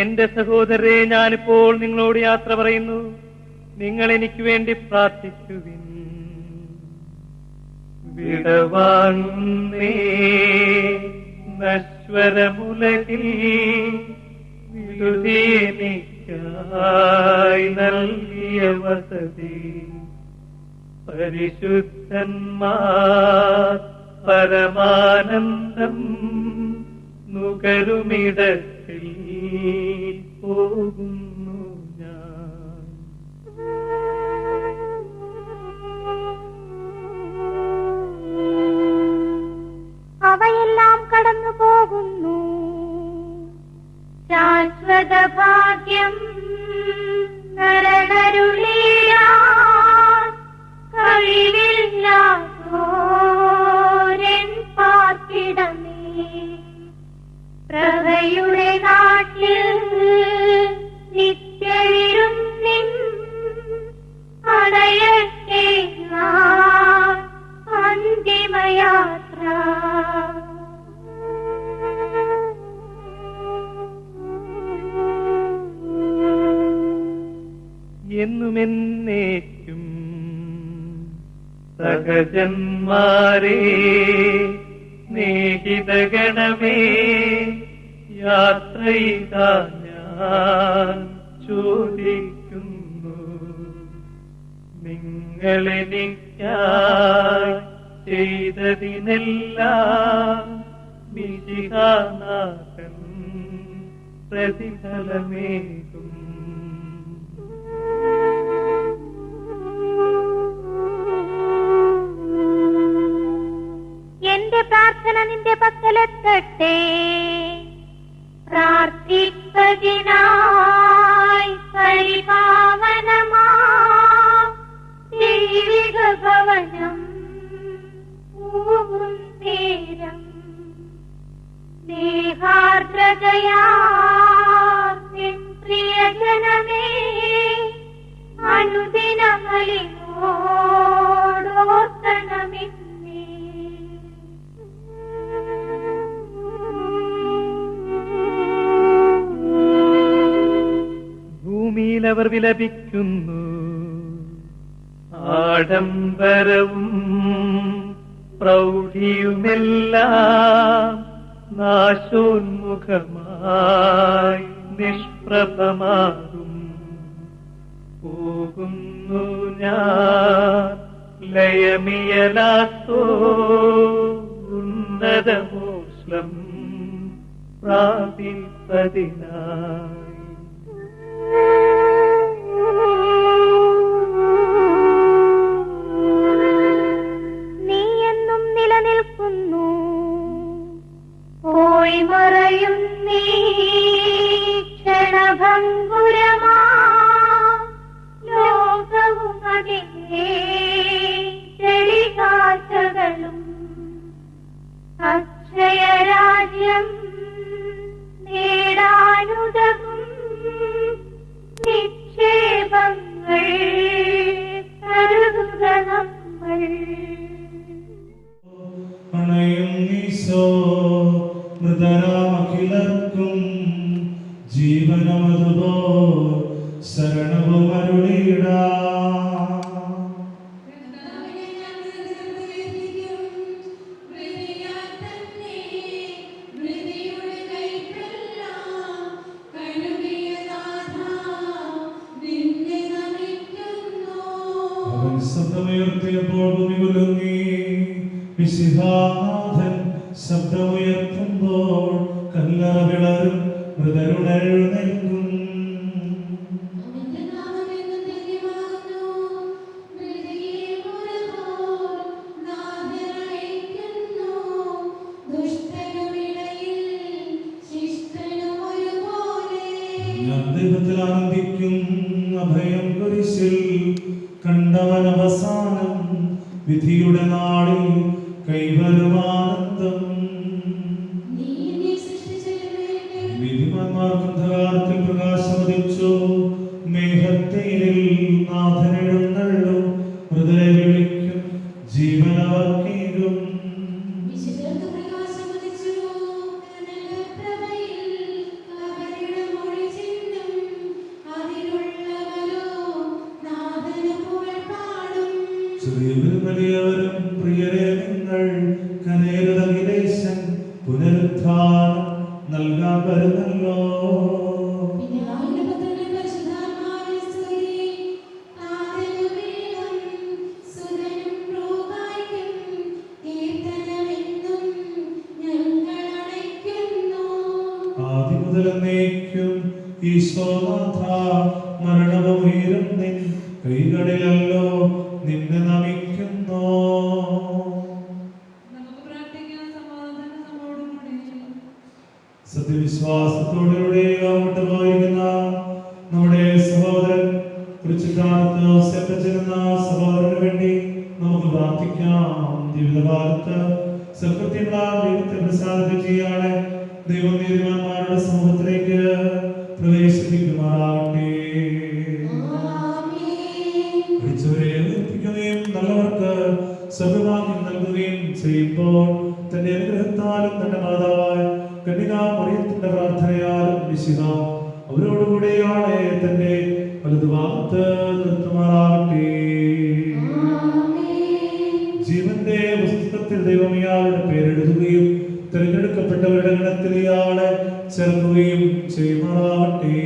എന്റെ സഹോദരരെ, ഞാനിപ്പോൾ നിങ്ങളോട് യാത്ര പറയുന്നു. നിങ്ങൾ എനിക്ക് വേണ്ടി പ്രാർത്ഥിക്കുവിൻ. വിടവാങ്ങുന്നേ നശ്വരമുലകിൽ വിടുതിയെനിക്കായി നൽകിയ വസതി പരിശുദ്ധന്മാർ പരമാനന്ദം നുകരുമിടത്തിൽ പോകുന്നു ഞാൻ. അവയെല്ലാം കടന്നു പോകുന്നു. ശാശ്വത ഭാഗ്യം ശരണരുളിയാൻ കഴിവില്ലാത്തോരൻ പാർപ്പിടമേ, പ്രഭയുടെ നാട്ടിൽ നിത്യവിരും നിൻ അടയട്ടെ ഞാൻ അന്തിമയാത്ര. എന്നുമെന്നേക്കും സഹജന്മാരേ സ്നേഹിതഗണമേ, യാത്രയിതാ ഞാൻ ചോദിക്കുന്നു, നിങ്ങളെനിക്കായി ചെയ്തതിനെല്ലാം മിശിഹാനാഥൻ പ്രതിഫലമേകും. എന്റെ പ്രാർത്ഥന നിന്റെ പക്കലെത്തട്ടെ, പ്രാർത്ഥിപ്പതിനായി പരിപാവനമാ ദൈവിക ഭവനം പൂവും നേരം സ്നേഹാർദ്രതയാ പ്രിയജനമേ അനുദിനമലിനോടോർത്തണമെന്നേ. ഭൂമിയിൽ അവർ വിലപിക്കുന്നു, ആഡംബരവും പ്രൗഢിയുമെല്ലാം നാശോന്മുഖമായി നിഷ്പ്രഭമാകും. പോകുന്നു ഞാൻ ലയമിയലാത്തോ ഉന്നതമോസ്ലം പ്രാപിപ്പതിനായി. നീ എന്നും നിലനിൽക്കുന്നു, പോയി മറയും നീ ക്ഷണഭംഗുരമാ ലോകവും അതിനെ ചെളികാറ്റകളും അക്ഷയരാജ്യം നേടാനുതകും നിക്ഷേപങ്ങൾ കരുതുക നമ്മൾ. അണയും ഈശോ മൃതരാമഖിലർക്കും ജീവനമതുപോ ശരണവും അരുളിയിടാ. അവൻ ശബ്ദമുയർത്തിയപ്പോൾ ഭൂമി കുലുങ്ങി. മിശിഹാനാഥൻ ശബ്ദമുയർത്തുമ്പോൾ കല്ലറ വിളരും, മൃതരുടെഴുന്നേൽക്കും. ഞാൻ ദൈവത്തിൽ ആനന്ദിക്കും, അഭയം കുരിശിൽ കണ്ടവൻ അവസാനം, വിധിയുടെ നാളിൽ കൈവരുമാനന്ദം. വിധിമാന്മാർ അന്ധകാരത്തിൽ പ്രകാശമതിച്ചു, മേഘത്തേരിൽ നാഥനെഴുന്നള്ളു, മൃതരെ വിളിക്കും, ജീവനവർക്കേകും. ചെറിയവരും വലിയവരും പ്രിയരെ നിങ്ങൾ കനേരതകിലേശൻ പുനരുദ്ധാനം നൽകാൻ വരുന്നല്ലോ. ആദ്യം മുതൽ എന്നേക്കും ഈശോനാഥ, മരണവും ഉയരും നിൻ കൈകളിലല്ലോ, നിന്നെ നമിക്കുന്നു. സത്യവിശ്വാസത്തോടെ വിട്ടുപോയിരിക്കുന്ന നമ്മുടെ സഹോദരൻ പ്രവേശിപ്പിക്കുമാറാകട്ടെ. മരിച്ചവരെ ഉയർപ്പിക്കുകയും നല്ലവർക്ക് സ്വർഗ്ഗഭാഗ്യം നൽകുകയും ചെയ്യുമ്പോൾ തന്റെ അനുഗ്രഹത്താലും തന്റെ മാതാവായ കന്യകാമറിയത്തിന്റെ പ്രാർത്ഥനയാലും മിശിഹ അവരോടുകൂടെയാണ് തന്റെ വലതുഭാഗത്ത് നിർത്തുമാറാകട്ടെ. ജീവന്റെ പുസ്തകത്തിൽ ദൈവം ഇയാളുടെ പേരെഴുതുകയും തിരഞ്ഞെടുക്കപ്പെട്ടവരുടെ ഗണത്തിൽ ഇയാളെ ചേർക്കുകയും ചെയ്യുമാറാകട്ടെ.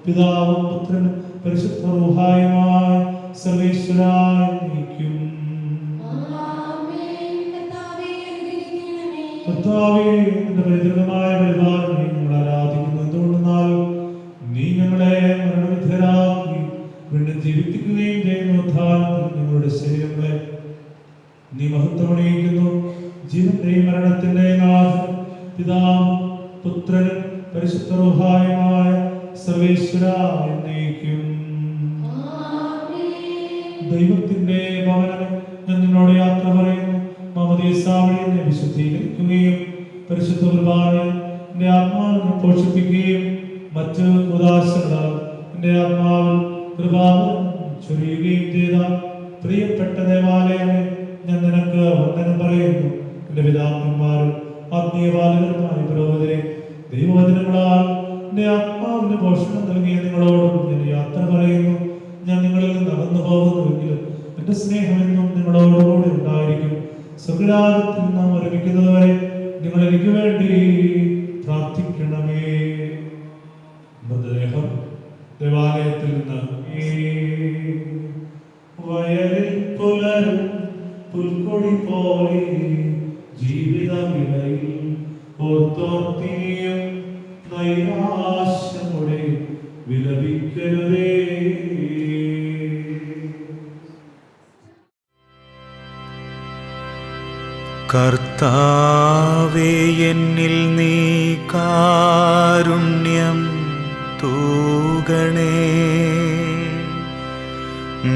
പിതാവും പുത്രനും പരിശുദ്ധ റൂഹായുമായ സർവേശ്വരായ നീക്കും. കർത്താവേ, നിന്റെ പൈതൃകമായ പരിപാലനം ഞങ്ങൾ ആരാധിക്കുന്നു. എന്തുകൊണ്ടെന്നാൽ നീ ഞങ്ങളെ മരണവിധേയരാക്കി വീണ്ടും ജീവിപ്പിക്കുകയും ചെയ്യുന്ന ഉദ്ധാനത്തിൽ ഞങ്ങളുടെ ശരീരങ്ങളെ നീ മഹത്വമണിയിക്കുന്നു. ജീവന്റെയും മരണത്തിന്റെയും നാഥനും പിതാവും പുത്രനും പരിശുദ്ധ റൂഹായുമായ സർവേശ്വരായ നീക്കും. ദൈവത്തിന്റെ ഭവനമേ, ഞാൻ നിന്നോട് യാത്ര പറയുന്നു. മാമോദീസാവഴിയെ വിശുദ്ധീകരിക്കുകയും പരിശുദ്ധ കുർബാനയിൽ എന്റെ ആത്മാവിനെ പോഷിപ്പിക്കുകയും മറ്റ് ഉദാശകളാൽ എന്റെ ആത്മാവിൽ കൃപാവരം ചൊരിയുകയും ചെയ്ത പ്രിയപ്പെട്ട ദേവാലയമേ, ഞാൻ നിനക്ക് വന്ദനം പറയുന്നു. എന്റെ പിതാക്കന്മാരും ആത്മീയപാലകരുമായ പുരോഹിതരെ, ദൈവവചനങ്ങളാൽ എന്റെ ആത്മാവിന് പോഷണം നൽകിയ നിങ്ങളോടും ഞാൻ യാത്ര പറയുന്നു. ഞാൻ നിങ്ങളിൽ നിന്ന് അകന്നു പോകുന്നുവെങ്കിലും എന്റെ സ്നേഹമെന്നും നിങ്ങളോടുകൂടി ഉണ്ടായിരിക്കും. സ്വർഗ്ഗരാജ്യത്തിൽ നാം ഒരുമിക്കുന്നതുവരെ നിങ്ങൾ എനിക്ക് വേണ്ടി പ്രാർത്ഥിക്കണമേ. മൃതദേഹം ദേവാലയത്തിൽ നിന്ന് വയലിൽ പുലരും പുൽക്കൊടി പോലെ ജീവിതമിടയിൽ ഓർത്തോർത്തിയും നൈരാശ്യമുടെ വിലപിക്കരുതേ. കർത്താവേ, എന്നിൽ നീ കാരുണ്യം തൂകണേ.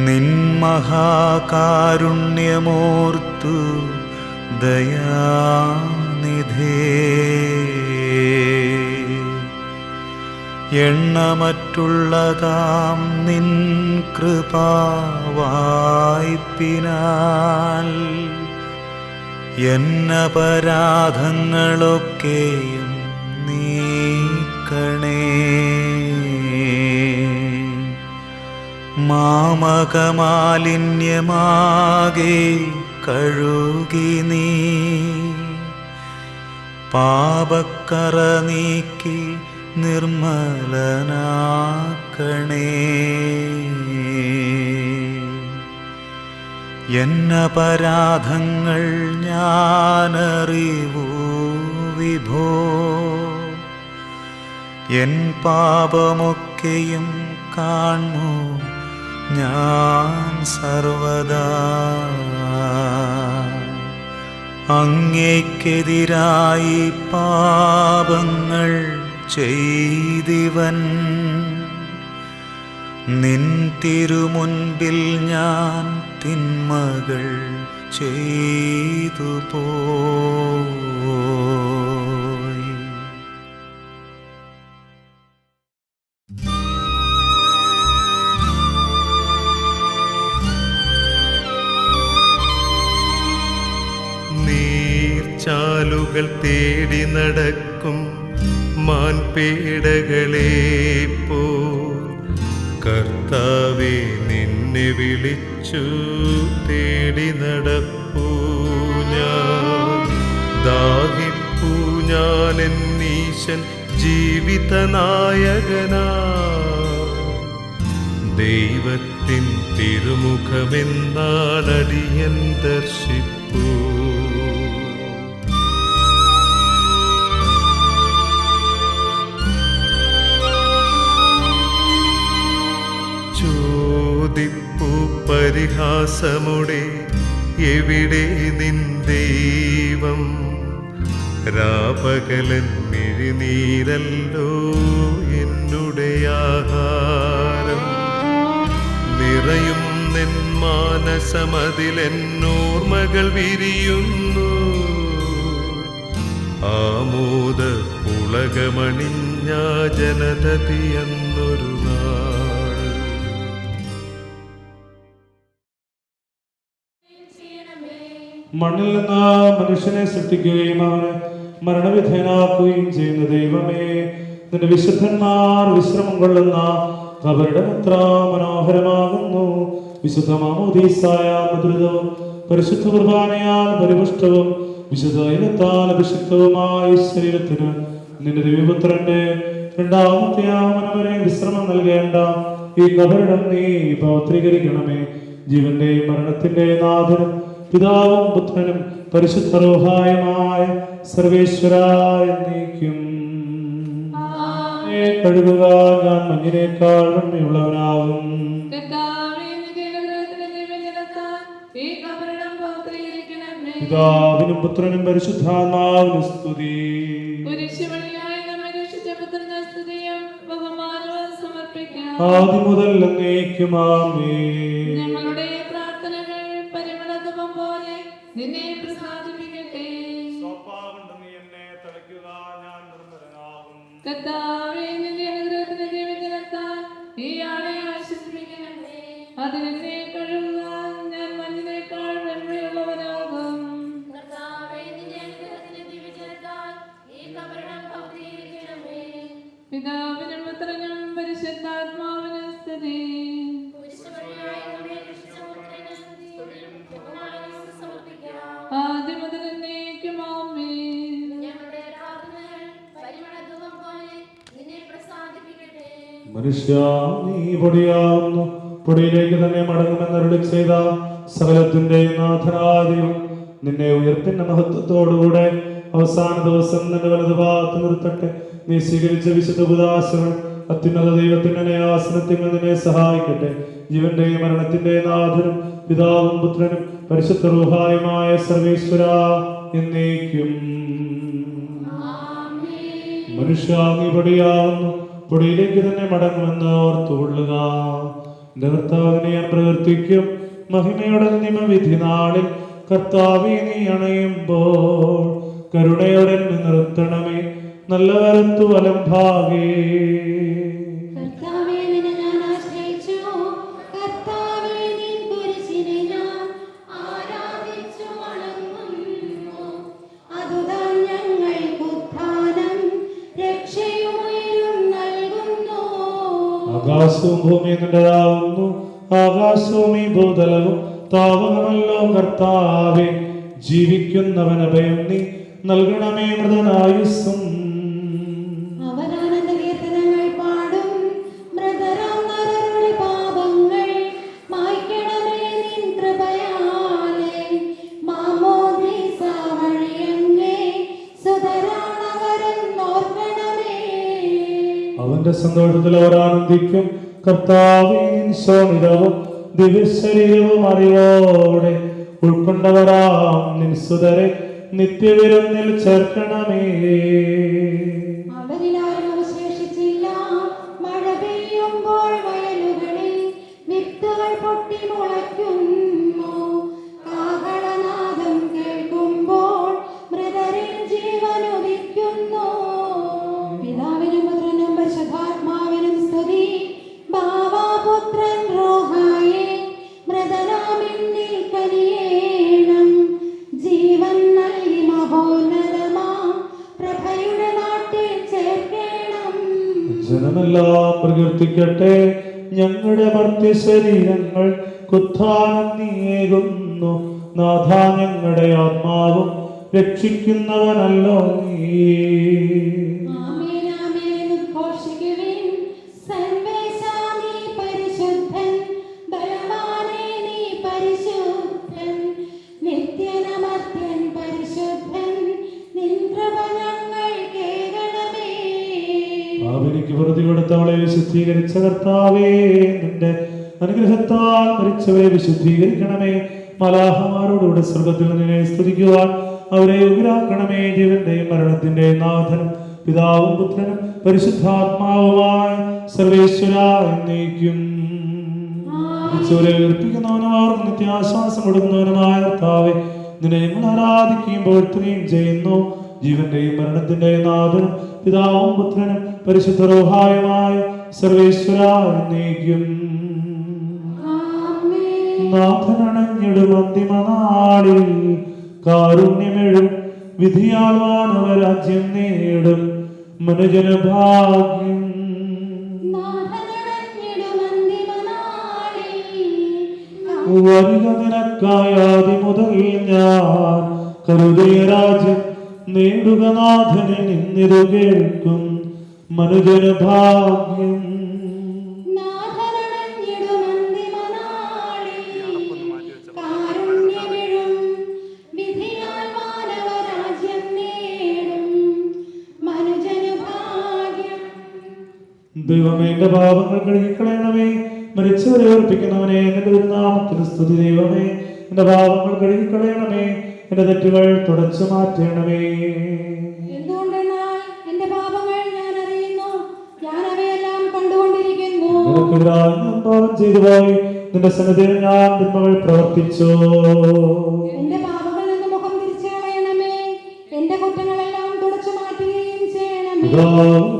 നിൻ മഹാകാരുണ്യമോർത്തു ദയാനിധേ. എണ്ണമറ്റുള്ളതാം നിൻ കൃപാവായ്പിനാൽ എന്നപരാധങ്ങളൊക്കെയും നീക്കണേ. മാമകമാലിന്യമാകെ കഴുകി നീ പാപക്കറ നീക്കി നിർമ്മലനാക്കണേ. എന്നപരാധങ്ങൾ ഞാനറിവൂ വിഭോ. എൻ പാപമൊക്കെയും കാണൂ ഞാൻ സർവദാ. അങ്ങേക്കെതിരായി പാപങ്ങൾ ചെയ്തിവൻ. നിൻ തിരുമുൻപിൽ ഞാൻ തിന്മകൾ ചെയ്തു പോയി. നീർച്ചാലുകൾ തേടി നടക്കും മാൻപേടകളെ പോ കർത്താവേ, നിന്നെ വിളിച്ചു തേടി നടപ്പൂ ഞാൻ. ദാഹിപ്പൂ ഞാൻ എന്നീശൻ ജീവിതനായകനാ. ദൈവത്തിൻ തിരുമുഖമെന്നാളടിയൻ ദർശിപ്പൂ. ചോദിപ്പൂ പരിഹാസമുടെ എവിടെ നിൻ ദൈവം. രാപകലൻ മിഴിനീരല്ലോ എന്നുടെ ആഹാരം. നിറയും നിൻ മാനസമതിലെന്നോർമകൾ വിരിയുന്നു. ആമോദ പുളകമണിഞ്ഞ ജനതതിയെന്നൊരു നാൾ. മണ്ണിൽ നിന്ന് മനുഷ്യനെ സൃഷ്ടിക്കുകയും അവനെ മരണവിധേയനാക്കുകയും ചെയ്യുന്ന ദൈവമേ, നിന്റെ വിശുദ്ധന്മാർ വിശ്രമം കൊള്ളുന്ന കബറിടം എത്ര മനോഹരമാകുന്നു. വിശുദ്ധ മാമോദീസായ മധുരിതവും പരിശുദ്ധ കുർബാനയാൽ പരിപുഷ്ടവും വിശുദ്ധ ഇനത്താൽ അഭിഷിക്തവുമായ ശരീരത്തിന് നിന്റെ ദിവ്യപുത്രന്റെ രണ്ടാമത്തെ ആമനം വരെ വിശ്രമം നൽകേണ്ട ഈ കബറിടം നീ പൗത്രീകരിക്കണമേ. ജീവന്റെയും മരണത്തിന്റെ നാഥനും പിതാവും പുത്രനും പരിശുദ്ധ റൂഹായുമായ സർവേശ്വരായ എന്നേക്കും. കഴുകുക, ഞാൻ മഞ്ഞിനേക്കാൾ നന്ദിയുള്ളവനാകും. പിതാവിനും പുത്രനും പരിശുദ്ധാത്മാവിനും സ്തുതി. ആദ്യം മുതൽ എന്നേക്കും ആമേൻ. ഞങ്ങളുടെ പ്രാർത്ഥനകൾ പരിമളധൂപം പോലെ നിന്നെ പ്രസാദിപ്പിക്കട്ടെ. കർത്താവേ, നിന്റെ അനുഗ്രഹത്തിന്റെ ദൈവജനത്താൽ ഈ ആളെ ആശ്വസിപ്പിക്കണമേ. അതിനെ കഴുകുക, ഞാൻ മഞ്ഞിനേക്കാൾ വെണ്മയുള്ളവനാകും. പിതാവിനും പുത്രനും പരിശുദ്ധാത്മാവിനും സ്തുതി. ആദ്യം മുതൽ എന്നേക്കും ആമേൻ. മനുഷ്യ, നീ പൊടിയാവുന്നു, പൊടിയിലേക്ക് തന്നെ മടങ്ങുമെന്നരുളി ചെയ്ത സകലത്തിന്റെ നാഥനാദിയും നിന്നെ ഉയർപ്പിന്റെ മഹത്വത്തോടുകൂടെ അവസാന ദിവസം നിന്റെ വലതുഭാഗത്ത് നിർത്തട്ടെ. നീ സ്വീകരിച്ച വിശുദ്ധ ഉദാസകൾ അത്യുന്നത ദൈവത്തിന്റെ ന്യായാസനത്തിൽ നിന്നെ സഹായിക്കട്ടെ. ജീവന്റെയും മരണത്തിന്റെയും നാഥനും പിതാവും പുത്രനും പരിശുദ്ധ റൂഹായുമായ സർവേശ്വര എന്നേക്കും. മനുഷ്യ, നീ പൊടിയാവുന്നു, പൊടിയിലേക്ക് തന്നെ മടങ്ങുമെന്ന് ഓർത്തുകൊള്ളുക. എന്റെ കർത്താവിനെ ഞാൻ പ്രവർത്തിക്കും മഹിമയുടെ നിയമവിധി നാളിൽ. കർത്താവെ, നീ അണയുമ്പോൾ കരുണയോടെ നിർത്തണമേ. നല്ല വരത്തു വലം ഭാഗേ. ആകാശവും ഭൂമിയും നിന്റേതാവുന്നു, ആകാശവും ഈ ഭൂതലവും താവകമല്ലോ കർത്താവേ. ജീവിക്കുന്നവൻ അഭയം നീ നൽകണമേ മൃതനായുസ്സും. അവന്റെ സന്തോഷത്തിൽ അവർ ആനന്ദിക്കും. കർത്താവേ, ശോണിതവും ദിവ്യശരീരവും അറിവോടെ ഉൾക്കൊണ്ടവരാം നിൻസുതരെ നിത്യവിരുന്നിൽ ചേർക്കണമേ. മഴ പെയ്യുമ്പോൾ വയലുകളിൽ വിത്തുകൾ പൊട്ടി മുളയ്ക്കുന്നു. കാഹളനാദം കേൾക്കുമ്പോൾ മൃതരിൽ ജീവനുദിക്കുന്നു. പിതാവിനും പുത്രനും പരിശുദ്ധാത്മാവിനും സ്തുതി. ബാവാപുത്രൻ റൂഹായേ, മൃതനാമിന്നിൽ കനിയേണം. ജീവൻ നൽകി മഹോന്നതമാ പ്രഭയുടെ നാട്ടിൽ ചേർക്കണം. ജനമെല്ലാം പ്രകീർത്തിക്കട്ടെ. ഞങ്ങളുടെ മർത്യശരീരങ്ങൾ കുത്ഥാനം നീയേകുന്നു. നാഥ, ഞങ്ങളുടെ ആത്മാവും രക്ഷിക്കുന്നവനല്ലോ നീ. പാപിനിക്ക് വെറുതെ കൊടുത്തവളെ വിശുദ്ധീകരിച്ച കർത്താവേ, നിന്റെ അനുഗ്രഹത്താൽ മരിച്ചവരെ വിശുദ്ധീകരിക്കണമേ. മലാഹമാരോടുകൂടെ സ്വർഗത്തിൽ നിന്നെ സ്തുതിക്കുവാൻ അവരെ യോഗ്യരാക്കണമേ. ജീവന്റെയും മരണത്തിന്റെയും നാഥനും പിതാവും പുത്രനും പരിശുദ്ധാത്മാവുമായ സർവേശ്വര എന്നേക്കും. മരിച്ചവരെ ഉയർപ്പിക്കുന്നവനും അവർക്ക് നിത്യാശ്വാസം കൊടുക്കുന്നവനുമായ കർത്താവേ, നിന്നെ ഞങ്ങൾ ആരാധിക്കുകയും പോഴ്ത്തുകയും ചെയ്യുന്നു. ജീവന്റെയും മരണത്തിന്റെയും നാഥനും പിതാവും പുത്രനും പരിശുദ്ധ റൂഹായുമായ സർവേശ്വരായിരിക്കും. നാഥനണഞ്ഞിടും അന്തിമനാളിൽ കാരുണ്യമെഴും വിധിയാൽ മാനവരാജ്യം നേടും മനുജനഭാഗ്യം. വരിക നിനക്കായാതി മുതൽ ഞാൻ കരുതിയ രാജ്യം നേടുക നാഥനെ നിന്നിതു കേൾക്കും മനുജനഭാഗ്യം. ദൈവമേ, എന്റെ പാപങ്ങൾ കഴുകിക്കളയണമേ. മരിച്ചവരെ ഓർപ്പിക്കുന്നവനെ, എന്റെ തിരുനാമത്തിന് സ്തുതി. ദൈവമേ, എന്റെ പാപങ്ങൾ കഴുകിക്കളയണമേ. എന്റെ തെറ്റുകൾ തുടച്ചു മാറ്റണമേ. നിനക്കെതിരായി ഞാൻ പാപം ചെയ്തു പോയി. നിന്റെ സന്നിധിയിൽ ഞാൻ തിന്മകൾ പ്രവർത്തിച്ചു.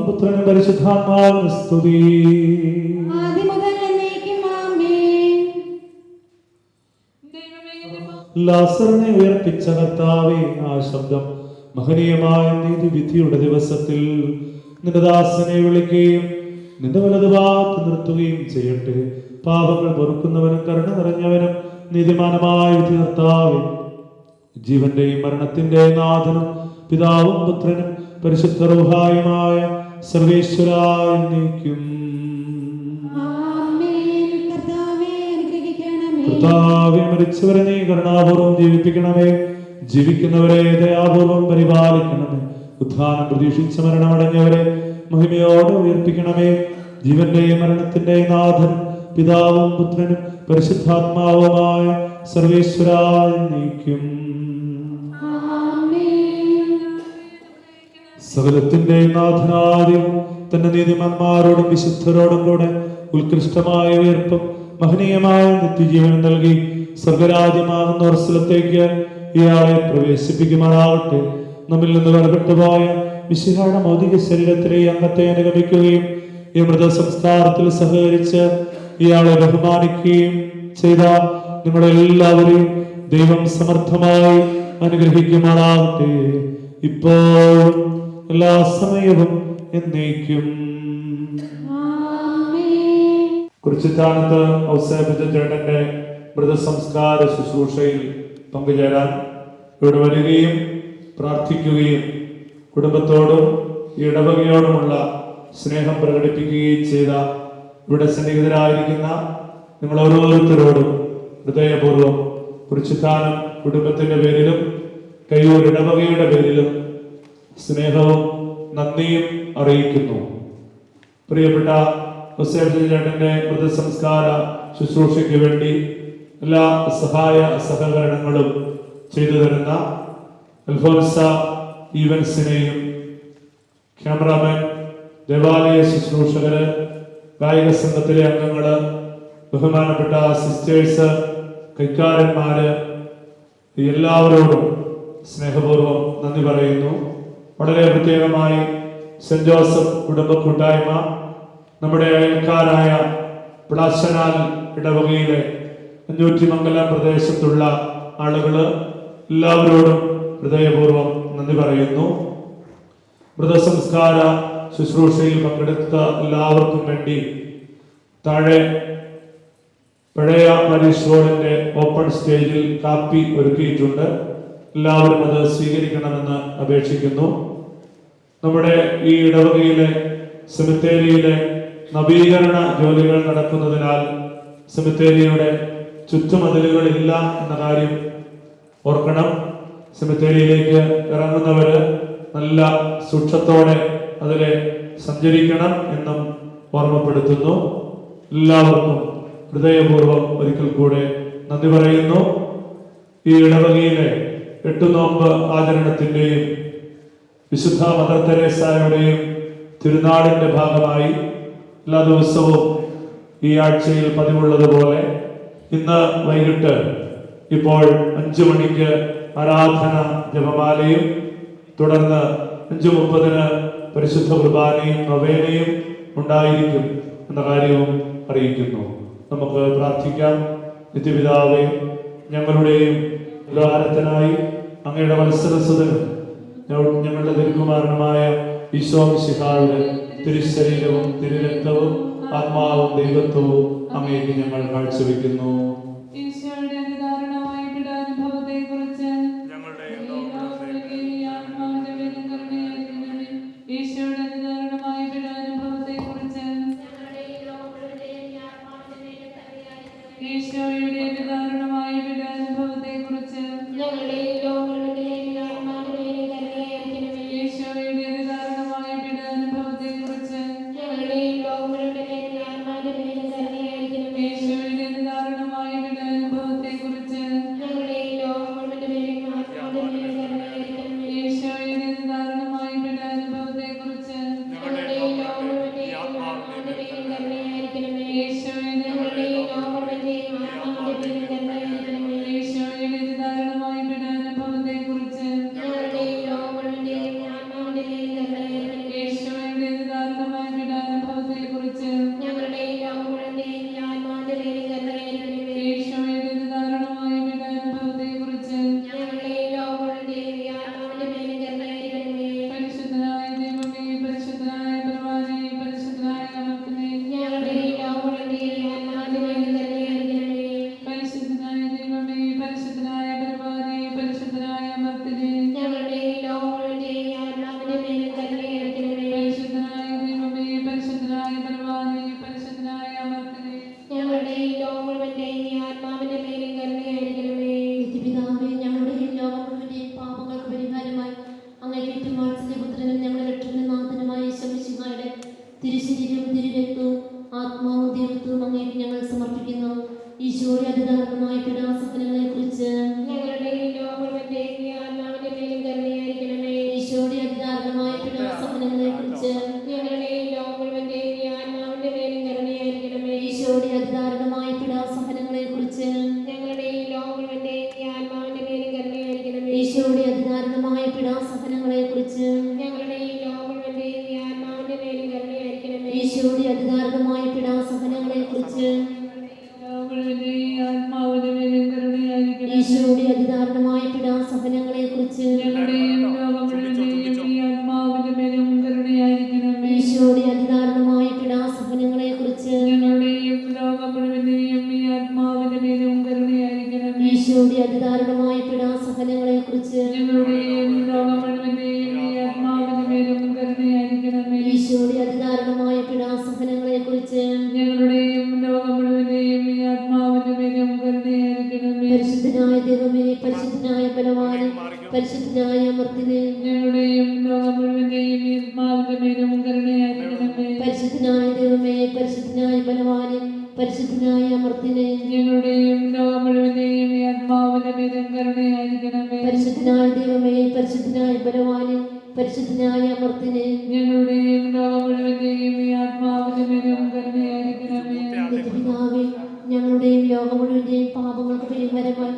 പുത്രനും പരിശുദ്ധാത്മാവിന് സ്തുതി. ലാസറിനെ ഉയർപ്പിച്ച കർത്താവേ, ആ ശബ്ദം മഹനീയമായ നീതിവിധിയുടെ ദിവസത്തിൽ നിന്റെ ദാസനെ വിളിക്കുകയും നിന്റെ വലതുഭാഗത്ത് നിർത്തുകയും ചെയ്യട്ടെ. പാപങ്ങൾ പൊറുക്കുന്നവനും കരുണ നിറഞ്ഞവനും നീതിമാനമായ വിധി കർത്താവേ, ജീവന്റെയും മരണത്തിന്റെയും നാഥനും പിതാവും പുത്രനും പരിശുദ്ധ റൂഹായുമായ സർവേശ്വരായിരിക്കും. കർത്താവേ, മരിച്ചവരെ നീ കരുണാപൂർവം ജീവിപ്പിക്കണമേ. ജീവിക്കുന്നവരെ ദയാപൂർവം പരിപാലിക്കണമേ. ഉത്ഥാനം പ്രതീക്ഷിച്ച മരണമടഞ്ഞവരെ മഹിമയോടെ ഉയർപ്പിക്കണമേ. ജീവന്റെയും മരണത്തിന്റെയും നാഥൻ പിതാവും പുത്രനും പരിശുദ്ധാത്മാവുമായ സർവേശ്വരായിരിക്കും. സകലത്തിന്റെയും നാഥനാദ്യം തന്റെ നീതിമാന്മാരോടും വിശുദ്ധരോടും കൂടെ ഉത്കൃഷ്ടമായ ഉയർപ്പും മഹനീയമായ നിത്യജീവൻ നൽകി സ്വർഗരാജ്യമാകുന്ന ഒരു സ്ഥലത്തേക്ക് ഇയാളെ പ്രവേശിപ്പിക്കുമാറാവട്ടെ. നമ്മിൽ നിന്ന് വേർപെട്ടുപോയ മിശിഹായുടെ ഭൗതിക ശരീരത്തിലെ അംഗത്തെ അനുഗമിക്കുകയും ഈ മൃത സംസ്കാരത്തിൽ സഹകരിച്ച് ഇയാളെ ബഹുമാനിക്കുകയും ചെയ്ത നിങ്ങളെല്ലാവരെയും ദൈവം സമർത്ഥമായി അനുഗ്രഹിക്കുമാറാവട്ടെ, ഇപ്പോഴും എല്ലാ സമയവും എന്നേക്കും. കുരിശിത്താനത്ത് ഔസേപ്പിച്ച ചേട്ടന്റെ മൃതസംസ്കാര ശുശ്രൂഷയിൽ പങ്കുചേരാൻ ഇവിടെ വരികയും പ്രാർത്ഥിക്കുകയും കുടുംബത്തോടും ഈ ഇടവകയോടുമുള്ള സ്നേഹം പ്രകടിപ്പിക്കുകയും ചെയ്ത ഇവിടെ സന്നിഹിതരായിരിക്കുന്ന നിങ്ങൾ ഓരോരുത്തരോടും ഹൃദയപൂർവ്വം കുരിശിത്താനം കുടുംബത്തിന്റെ പേരിലും കയ്യൂർ ഇടവകയുടെ പേരിലും സ്നേഹവും നന്ദിയും അറിയിക്കുന്നു. പ്രിയപ്പെട്ട ചേട്ടന്റെ മൃതസംസ്കാര ശുശ്രൂഷയ്ക്ക് വേണ്ടി എല്ലാ സഹായ സഹകരണങ്ങളും ചെയ്തു തരുന്ന അൽഫോൻസ ഈവൻസിനെയും ക്യാമറാമാൻ, ദേവാലയ ശുശ്രൂഷകര്, ഗായക സംഘത്തിലെ അംഗങ്ങള്, ബഹുമാനപ്പെട്ട സിസ്റ്റേഴ്സ്, കൈക്കാരന്മാര്, എല്ലാവരോടും സ്നേഹപൂർവ്വം നന്ദി പറയുന്നു. വളരെ പ്രത്യേകമായി സെന്റ് ജോസഫ് കുടുംബ കൂട്ടായ്മ, നമ്മുടെ അയൽക്കാരായ പ്ലാശനാൽ ഇടവകയിലെ 500 മംഗലം പ്രദേശത്തുള്ള ആളുകള് എല്ലാവരോടും ഹൃദയപൂർവ്വം നന്ദി പറയുന്നു. മൃതസംസ്കാര ശുശ്രൂഷയിൽ പങ്കെടുത്ത എല്ലാവർക്കും വേണ്ടി താഴെ പഴയ പാരിഷ് റോഡിന്റെ ഓപ്പൺ സ്റ്റേജിൽ കാപ്പി ഒരുക്കിയിട്ടുണ്ട്. എല്ലാവരും അത് സ്വീകരിക്കണമെന്ന് അപേക്ഷിക്കുന്നു. നമ്മുടെ ഈ ഇടവകയിലെ സെമിത്തേരിയിലെ നവീകരണ ജോലികൾ നടക്കുന്നതിനാൽ സെമിത്തേരിയുടെ ചുറ്റുമതിലുകളില്ല എന്ന കാര്യം ഓർക്കണം. സെമിത്തേരിയിലേക്ക് ഇറങ്ങുന്നവര് നല്ല സൂക്ഷ്മത്തോടെ അതിലെ സഞ്ചരിക്കണം എന്നും ഓർമ്മപ്പെടുത്തുന്നു. എല്ലാവർക്കും ഹൃദയപൂർവ്വം ഒരിക്കൽ കൂടെ നന്ദി പറയുന്നു. ഈ ഇടവകയിലെ 8 നോമ്പ് ആചരണത്തിന്റെയും വിശുദ്ധ മദർ തെരേസയുടെയും തിരുനാളിന്റെ ഭാഗമായി എല്ലാ ദിവസവും ഈ ആഴ്ചയിൽ പതിവുള്ളതുപോലെ ഇന്ന് വൈകിട്ട് ഇപ്പോൾ 5 മണിക്ക് ആരാധന ജപമാലയും തുടർന്ന് 5:30 പരിശുദ്ധ കുർബാനയും നൊവേനയും ഉണ്ടായിരിക്കും എന്ന കാര്യവും അറിയിക്കുന്നു. നമുക്ക് പ്രാർത്ഥിക്കാം. നിത്യപിതാവേ, ഞങ്ങളുടെയും ഉദാഹരണത്തിനായി അങ്ങയുടെ വത്സരസുതനും ഞങ്ങളുടെ തിരുക്കുമാരനുമായ ഈശോ മിശിഹായുടെ തിരുശരീരവും തിരുരക്തവും ആത്മാവും ദൈവത്വവും അങ്ങേക്ക് ഞങ്ങൾ കാഴ്ചവെക്കുന്നു. ഈശോയുടെ അതിദാരുണമായ പീഡാനുഭവത്തെക്കുറിച്ച് ഈശോയുടെ അതിദാരുണമായ പീഡാനുഭവത്തെക്കുറിച്ച് ഈശോയുടെ അതിദാരുണമായ പീഡാനുഭവത്തെക്കുറിച്ച് ഈശോയുടെ അതിദാരുണമായ പീഡാനുഭവത്തെക്കുറിച്ച് ഈശോയുടെ അതിദാരുണമായ പീഡാനുഭവത്തെക്കുറിച്ച് ഈശോയുടെ അതിദാരുണമായ പീഡാനുഭവത്തെക്കുറിച്ച് ഈശോയുടെ ഈശോയുടെ അതിദാരുണമായ പീഡാനുഭവത്തെക്കുറിച്ച് ഈശോയുടെ അതിദാരുണമായ പീഡാനുഭവത്തെക്കുറിച്ച് ഈശോയുടെ അതിദാരുണമായ പീഡാനുഭവത്തെക്കുറിച്ച് പരിശുദ്ധനായ ദൈവമേ, പരിശുദ്ധനായ ബലവാനേ, പരിശുദ്ധനായ അമർത്തനേ, പരിശുദ്ധനായ ദൈവമേ, പരിശുദ്ധനായ ബലവാനേ, പരിശുദ്ധനായ അമർത്തനേ, പരിശുദ്ധനായ ദൈവമേ, പരിശുദ്ധനായ ബലവാനേ, പരിശുദ്ധനായ അമർത്തനേ, നിത്യപിതാവേ, ഞങ്ങളുടെയും ലോകം മുഴുവന്റെയും പാപങ്ങൾക്ക് പരിഹാരമായി അങ്ങയുടെ ഏറ്റവും വാത്സല്യപുത്രനും ഞങ്ങളുടെ രക്ഷകനും നാഥനുമായ ഈശോ മിശിഹായുടെ തിരുശരീരവും തിരുരക്തവും ആത്മാവും ദൈവത്വവും അങ്ങേക്ക് ഞങ്ങൾ സമർപ്പിക്കുന്നു. ഈശോയുടെ അതിദാരുണമായ പീഡാസഹനങ്ങളെക്കുറിച്ച് ഈശോയുടെ അതിദാരുണമായ പീഡാസഹനങ്ങളെക്കുറിച്ച് ഈശോയുടെ അതിദാരുണമായ പീഡാസഹനങ്ങളെക്കുറിച്ച് ഈശോയുടെ അതിദാരുണമായ പീഡാസഹനങ്ങളെക്കുറിച്ച് ഈശോയുടെ അതിദാരുണമായ പീഡാസഹനങ്ങളെക്കുറിച്ച് ആത്മാവിന്റെ മേലും കരുണയായിരിക്കണമേ. ഈശോയുടെ അതിദാരുണമായ പീഡാസഹനങ്ങളെക്കുറിച്ച് ഞങ്ങളുടെയും ലോകം മുഴുവന്റെയും ഈ ആത്മാവിന്റെ മേലും കരുണയായിരിക്കണമേ. ഈശോയുടെ അതിദാരുണമായ പീഡാസഹനങ്ങളെക്കുറിച്ച് ഞങ്ങളുടെയും ലോകം മുഴുവന്റെയും ഈ ആത്മാവിന്റെ മേലും കരുണയായിരിക്കണമേ. ഈശോയുടെ അതിദാരുണമായ പീഡാസഹനങ്ങളെക്കുറിച്ച് ഞങ്ങളുടെയും ലോകം മുഴുവന്റെയും ഈ ആത്മാവിന്റെ മേലും കരുണയായിരിക്കണമേ. ഈശോയുടെ അതിദാരുണമായ പീഡാസഹനങ്ങളെക്കുറിച്ച് ഞങ്ങളുടെയും ലോകം മുഴുവന്റെയും ഈ ആത്മാവിന്റെ മേലും കരുണയായിരിക്കണമേ. പരിശുദ്ധനായ ദൈവമേ, പരിശുദ്ധനായ ബലവാനേ, പരിശുദ്ധനായ അമർത്തിനെ, ഞങ്ങളുടെയും ലോകം മുഴുവന്റെയും ഈ ആത്മാവിന്റെ മേലും കരുണയായിരിക്കണമേ. പരിശുദ്ധനായ ദൈവമേ, പരിശുദ്ധനായ ബലവാനേ, പരിശുദ്ധനായ അമർത്തിനെ, ഞങ്ങളുടെയും ലോകം മുഴുവന്റെയും ഈ ആത്മാവിന്റെ മേലും കരുണയായിരിക്കണമേ. പരിശുദ്ധനായ ദൈവമേ, പരിശുദ്ധനായ ബലവാനേ, പരിശുദ്ധനായ അമർത്തിനെ, ഞങ്ങളുടെയും ലോകം മുഴുവന്റെയും ഈ ആത്മാവിന്റെ മേലും കരുണയായിരിക്കണമേ. നിത്യപിതാവേ, ഞങ്ങളുടെയും ലോകം മുഴുവന്റെയും പാപങ്ങൾക്ക് പരിഹാരമായി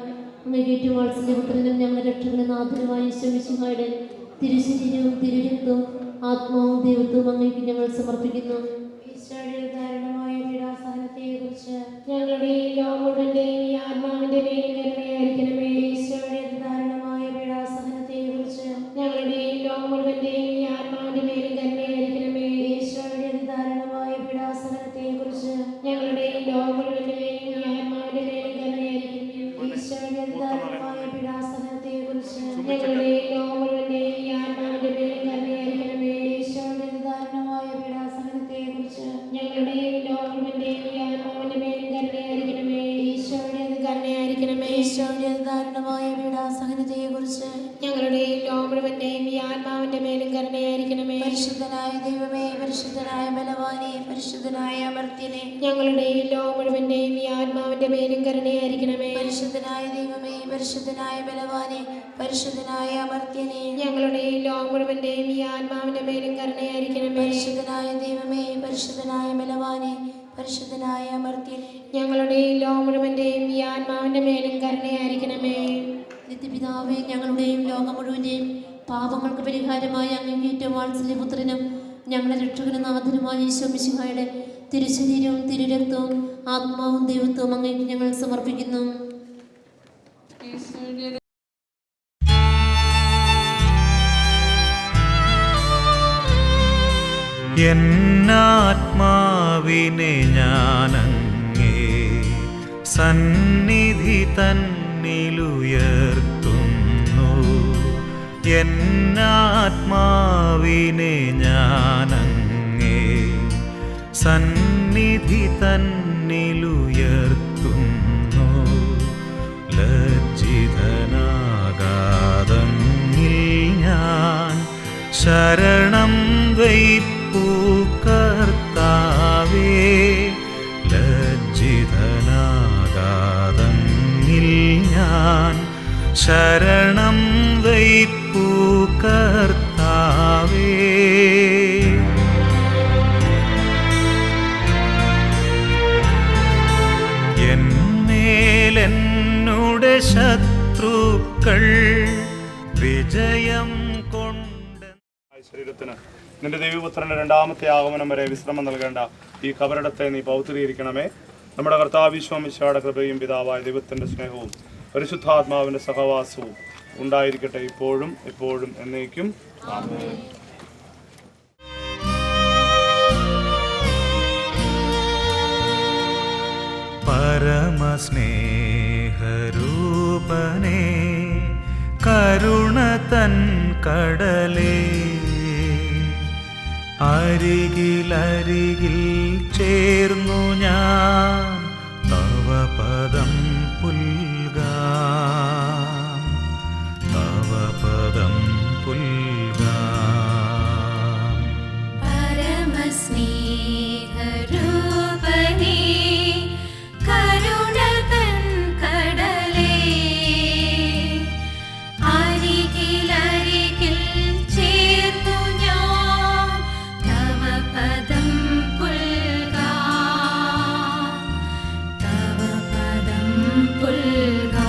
അങ്ങേക്ക് ഏറ്റവും വാത്സല്യപുത്രനും ഞങ്ങളുടെ രക്ഷകനും നാഥനുമായ ഈശോ മിശിഹായുടെ തിരുശരീരവും തിരുരക്തവും ആത്മാവും ദൈവത്വവും അങ്ങേക്ക് ഞങ്ങൾ സമർപ്പിക്കുന്നു. ഈശോയുടെ ദാരുണമായ പീഡാസഹനത്തെക്കുറിച്ച് ഞങ്ങളുടെയും ലോകം മുഴുവന്റെയും ഈ ആത്മാവിന്റെ മേലും കരുണയായിരിക്കണമേ. ഈശോയുടെ ദാരുണമായ പീഡാസഹനത്തെക്കുറിച്ച് ഞങ്ങളുടെയും ലോകം മുഴുവന്റെയും ഈ ആത്മാവിന്റെ മേലും കരുണയായിരിക്കണമേ. ഈശോയുടെ ദാരുണമായ പീഡാസഹനത്തെക്കുറിച്ച് ഞങ്ങളുടെയും ലോകം മുഴുവന്റെയും ഈ ആത്മാവിന്റെ മേലും കരുണയായിരിക്കണമേ. ഈശോയുടെ ദാരുണമായ പീഡാസഹനത്തെക്കുറിച്ച് ഞങ്ങളുടെയും ലോകം മുഴുവന്റെയും ഈ ആത്മാവിന്റെ മേലും കരുണയായിരിക്കണമേ. ഈശോയുടെ ദാരുണമായ പീഡാസഹനത്തെക്കുറിച്ച് ഞങ്ങളുടെയും ലോകം മുഴുവന്റെയും ഈ ആത്മാവിന്റെ മേലും കരുണയായിരിക്കണമേ. ഈശോയുടെ കരുണയായിരിക്കണമേ. ഈശോയുടെ ദാരുണമായ പീഡാസഹനത്തെക്കുറിച്ച് ഞങ്ങളുടെയും ലോകം മുഴുവന്റെയും ഈ ആത്മാവിന്റെ മേലും കരുണയായിരിക്കണമേ. പരിശുദ്ധനായ ദൈവമേ, പരിശുദ്ധനായ ബലവാനേ, പരിശുദ്ധനായ അമർത്യനേ, ഞങ്ങളുടെയും ലോകം മുഴുവന്റെയും ഈ ആത്മാവിന്റെ മേലും കരുണയായിരിക്കണമേ. പരിശുദ്ധനായ ദൈവമേ, പരിശുദ്ധനായ ബലവാനേ, പരിശുദ്ധനായ അമർത്യനേ, ഞങ്ങളുടെയും ലോകം മുഴുവന്റെയും ഈ ആത്മാവിന്റെ മേലും കരുണയായിരിക്കണമേ. പരിശുദ്ധനായ ദൈവമേ, പരിശുദ്ധനായ ബലവാനേ, പരിശുദ്ധനായ അമർത്യനേ, ഞങ്ങളുടെയും ലോകം മുഴുവന്റെയും ഈ ആത്മാവിന്റെ മേലും കരുണയായിരിക്കണമേ. നിത്യപിതാവേ, ഞങ്ങളുടെയും ലോകം മുഴുവന്റെയും പാപങ്ങൾക്ക് പരിഹാരമായ അങ്ങേക്ക് ഏറ്റവും വാത്സല്യപുത്രനും ഞങ്ങളുടെ രക്ഷകനും നാഥനുമായ ഈശോ മിശിഹായുടെ തിരുശരീരവും തിരുരക്തവും ആത്മാവും ദൈവത്വവും അങ്ങേക്ക് ഞങ്ങൾ സമർപ്പിക്കുന്നു. എന്നാത്മാവിനെ ഞാനങ്ങേ സന്നിധി തന്നിലുയർത്തുന്നു. എന്നാത്മാവിനെ ഞാനങ്ങേ സന്നിധി തന്നിലുയർത്തുന്നു. ലജ്ജിതനാകാതങ്ങിൽ ഞാൻ ശരണം വയ്പ്പു കർത്താവേ. ലജ്ജിതനാകാതങ്ങിൽ ഞാൻ ശരണം വയ്പ്പു കർത്താവേ. എന്നേലെന്നുടെ ശത്രുക്കൾ വിജയം കൊണ്ട് ശരീരത്തിന് നിന്റെ ദൈവപുത്രന്റെ രണ്ടാമത്തെ ആഗമനം വരെ വിശ്രമം നൽകേണ്ട ഈ കബറിടത്തെ നീ പൗത്രീകരിക്കണമേ. നമ്മുടെ കർത്താവ് ഈശോ മിശിഹായുടെ കൃപയും പിതാവായ ദൈവത്തിന്റെ സ്നേഹവും പരിശുദ്ധാത്മാവിന്റെ സഹവാസവും ഉണ്ടായിരിക്കട്ടെ ഇപ്പോഴും എപ്പോഴും എന്നേക്കും. ആമേൻ. പരമസ്നേഹരൂപനേ കരുണ തൻ കടലേ, അരികിലരികിൽ ചേർന്നു ഞാൻ തവ പദം പുൽകാം, തവ പദം പുൽകാം. പരമസ്നേഹരൂപനേ കരുണ തൻ കടലേ, അരികിലരികിൽ ചേർന്നു ഞാൻ തവ പദം പുൽകാം, തവ പദം പുൽകാം.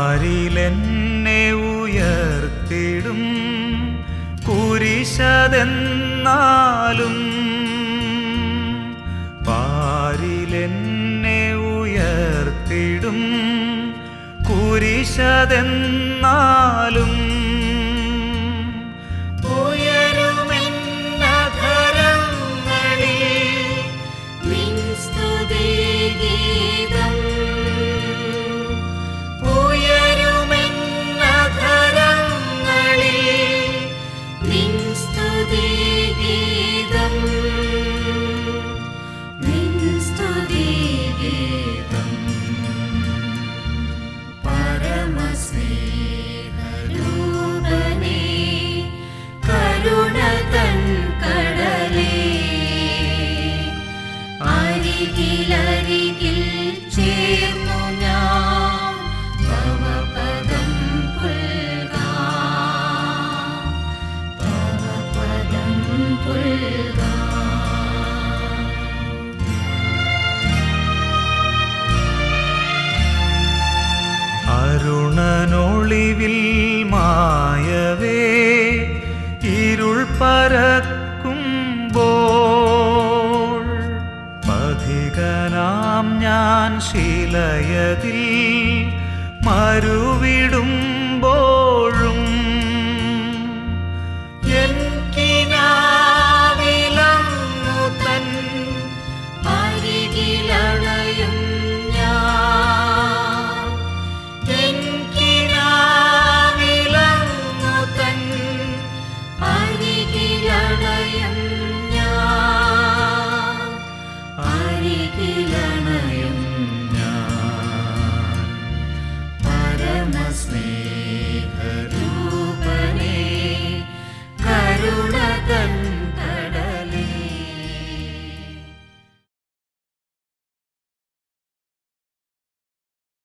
പാരിലെന്നെ ഉയർത്തിടും കുരിശതെന്നാലും, പാരിലെന്നെ ഉയർത്തിടും കുരിശതെന്നാലും, ഉയരുമെന്നധരങ്ങളിൽ നിൻ സ്തുതിഗീതം, ഉയരുമെന്നധരങ്ങളിൽ നിൻ സ്തുതിഗീതം, നിൻ സ്തുതിഗീതം. പരമസ്നേഹരൂപനേ കരുണ തൻ കടലേ, അരികിലരികിൽ ചേർന്നു ഞാൻ തവ പദം പുൽകാം, തവ പദം പുൽകാം. അരുണനൊളിവിൽ മായവേ ഇരുൾ പരക്കുമ്പോൾ, പഥികനാം ഞാൻ ശിലയതിൽ മരുവ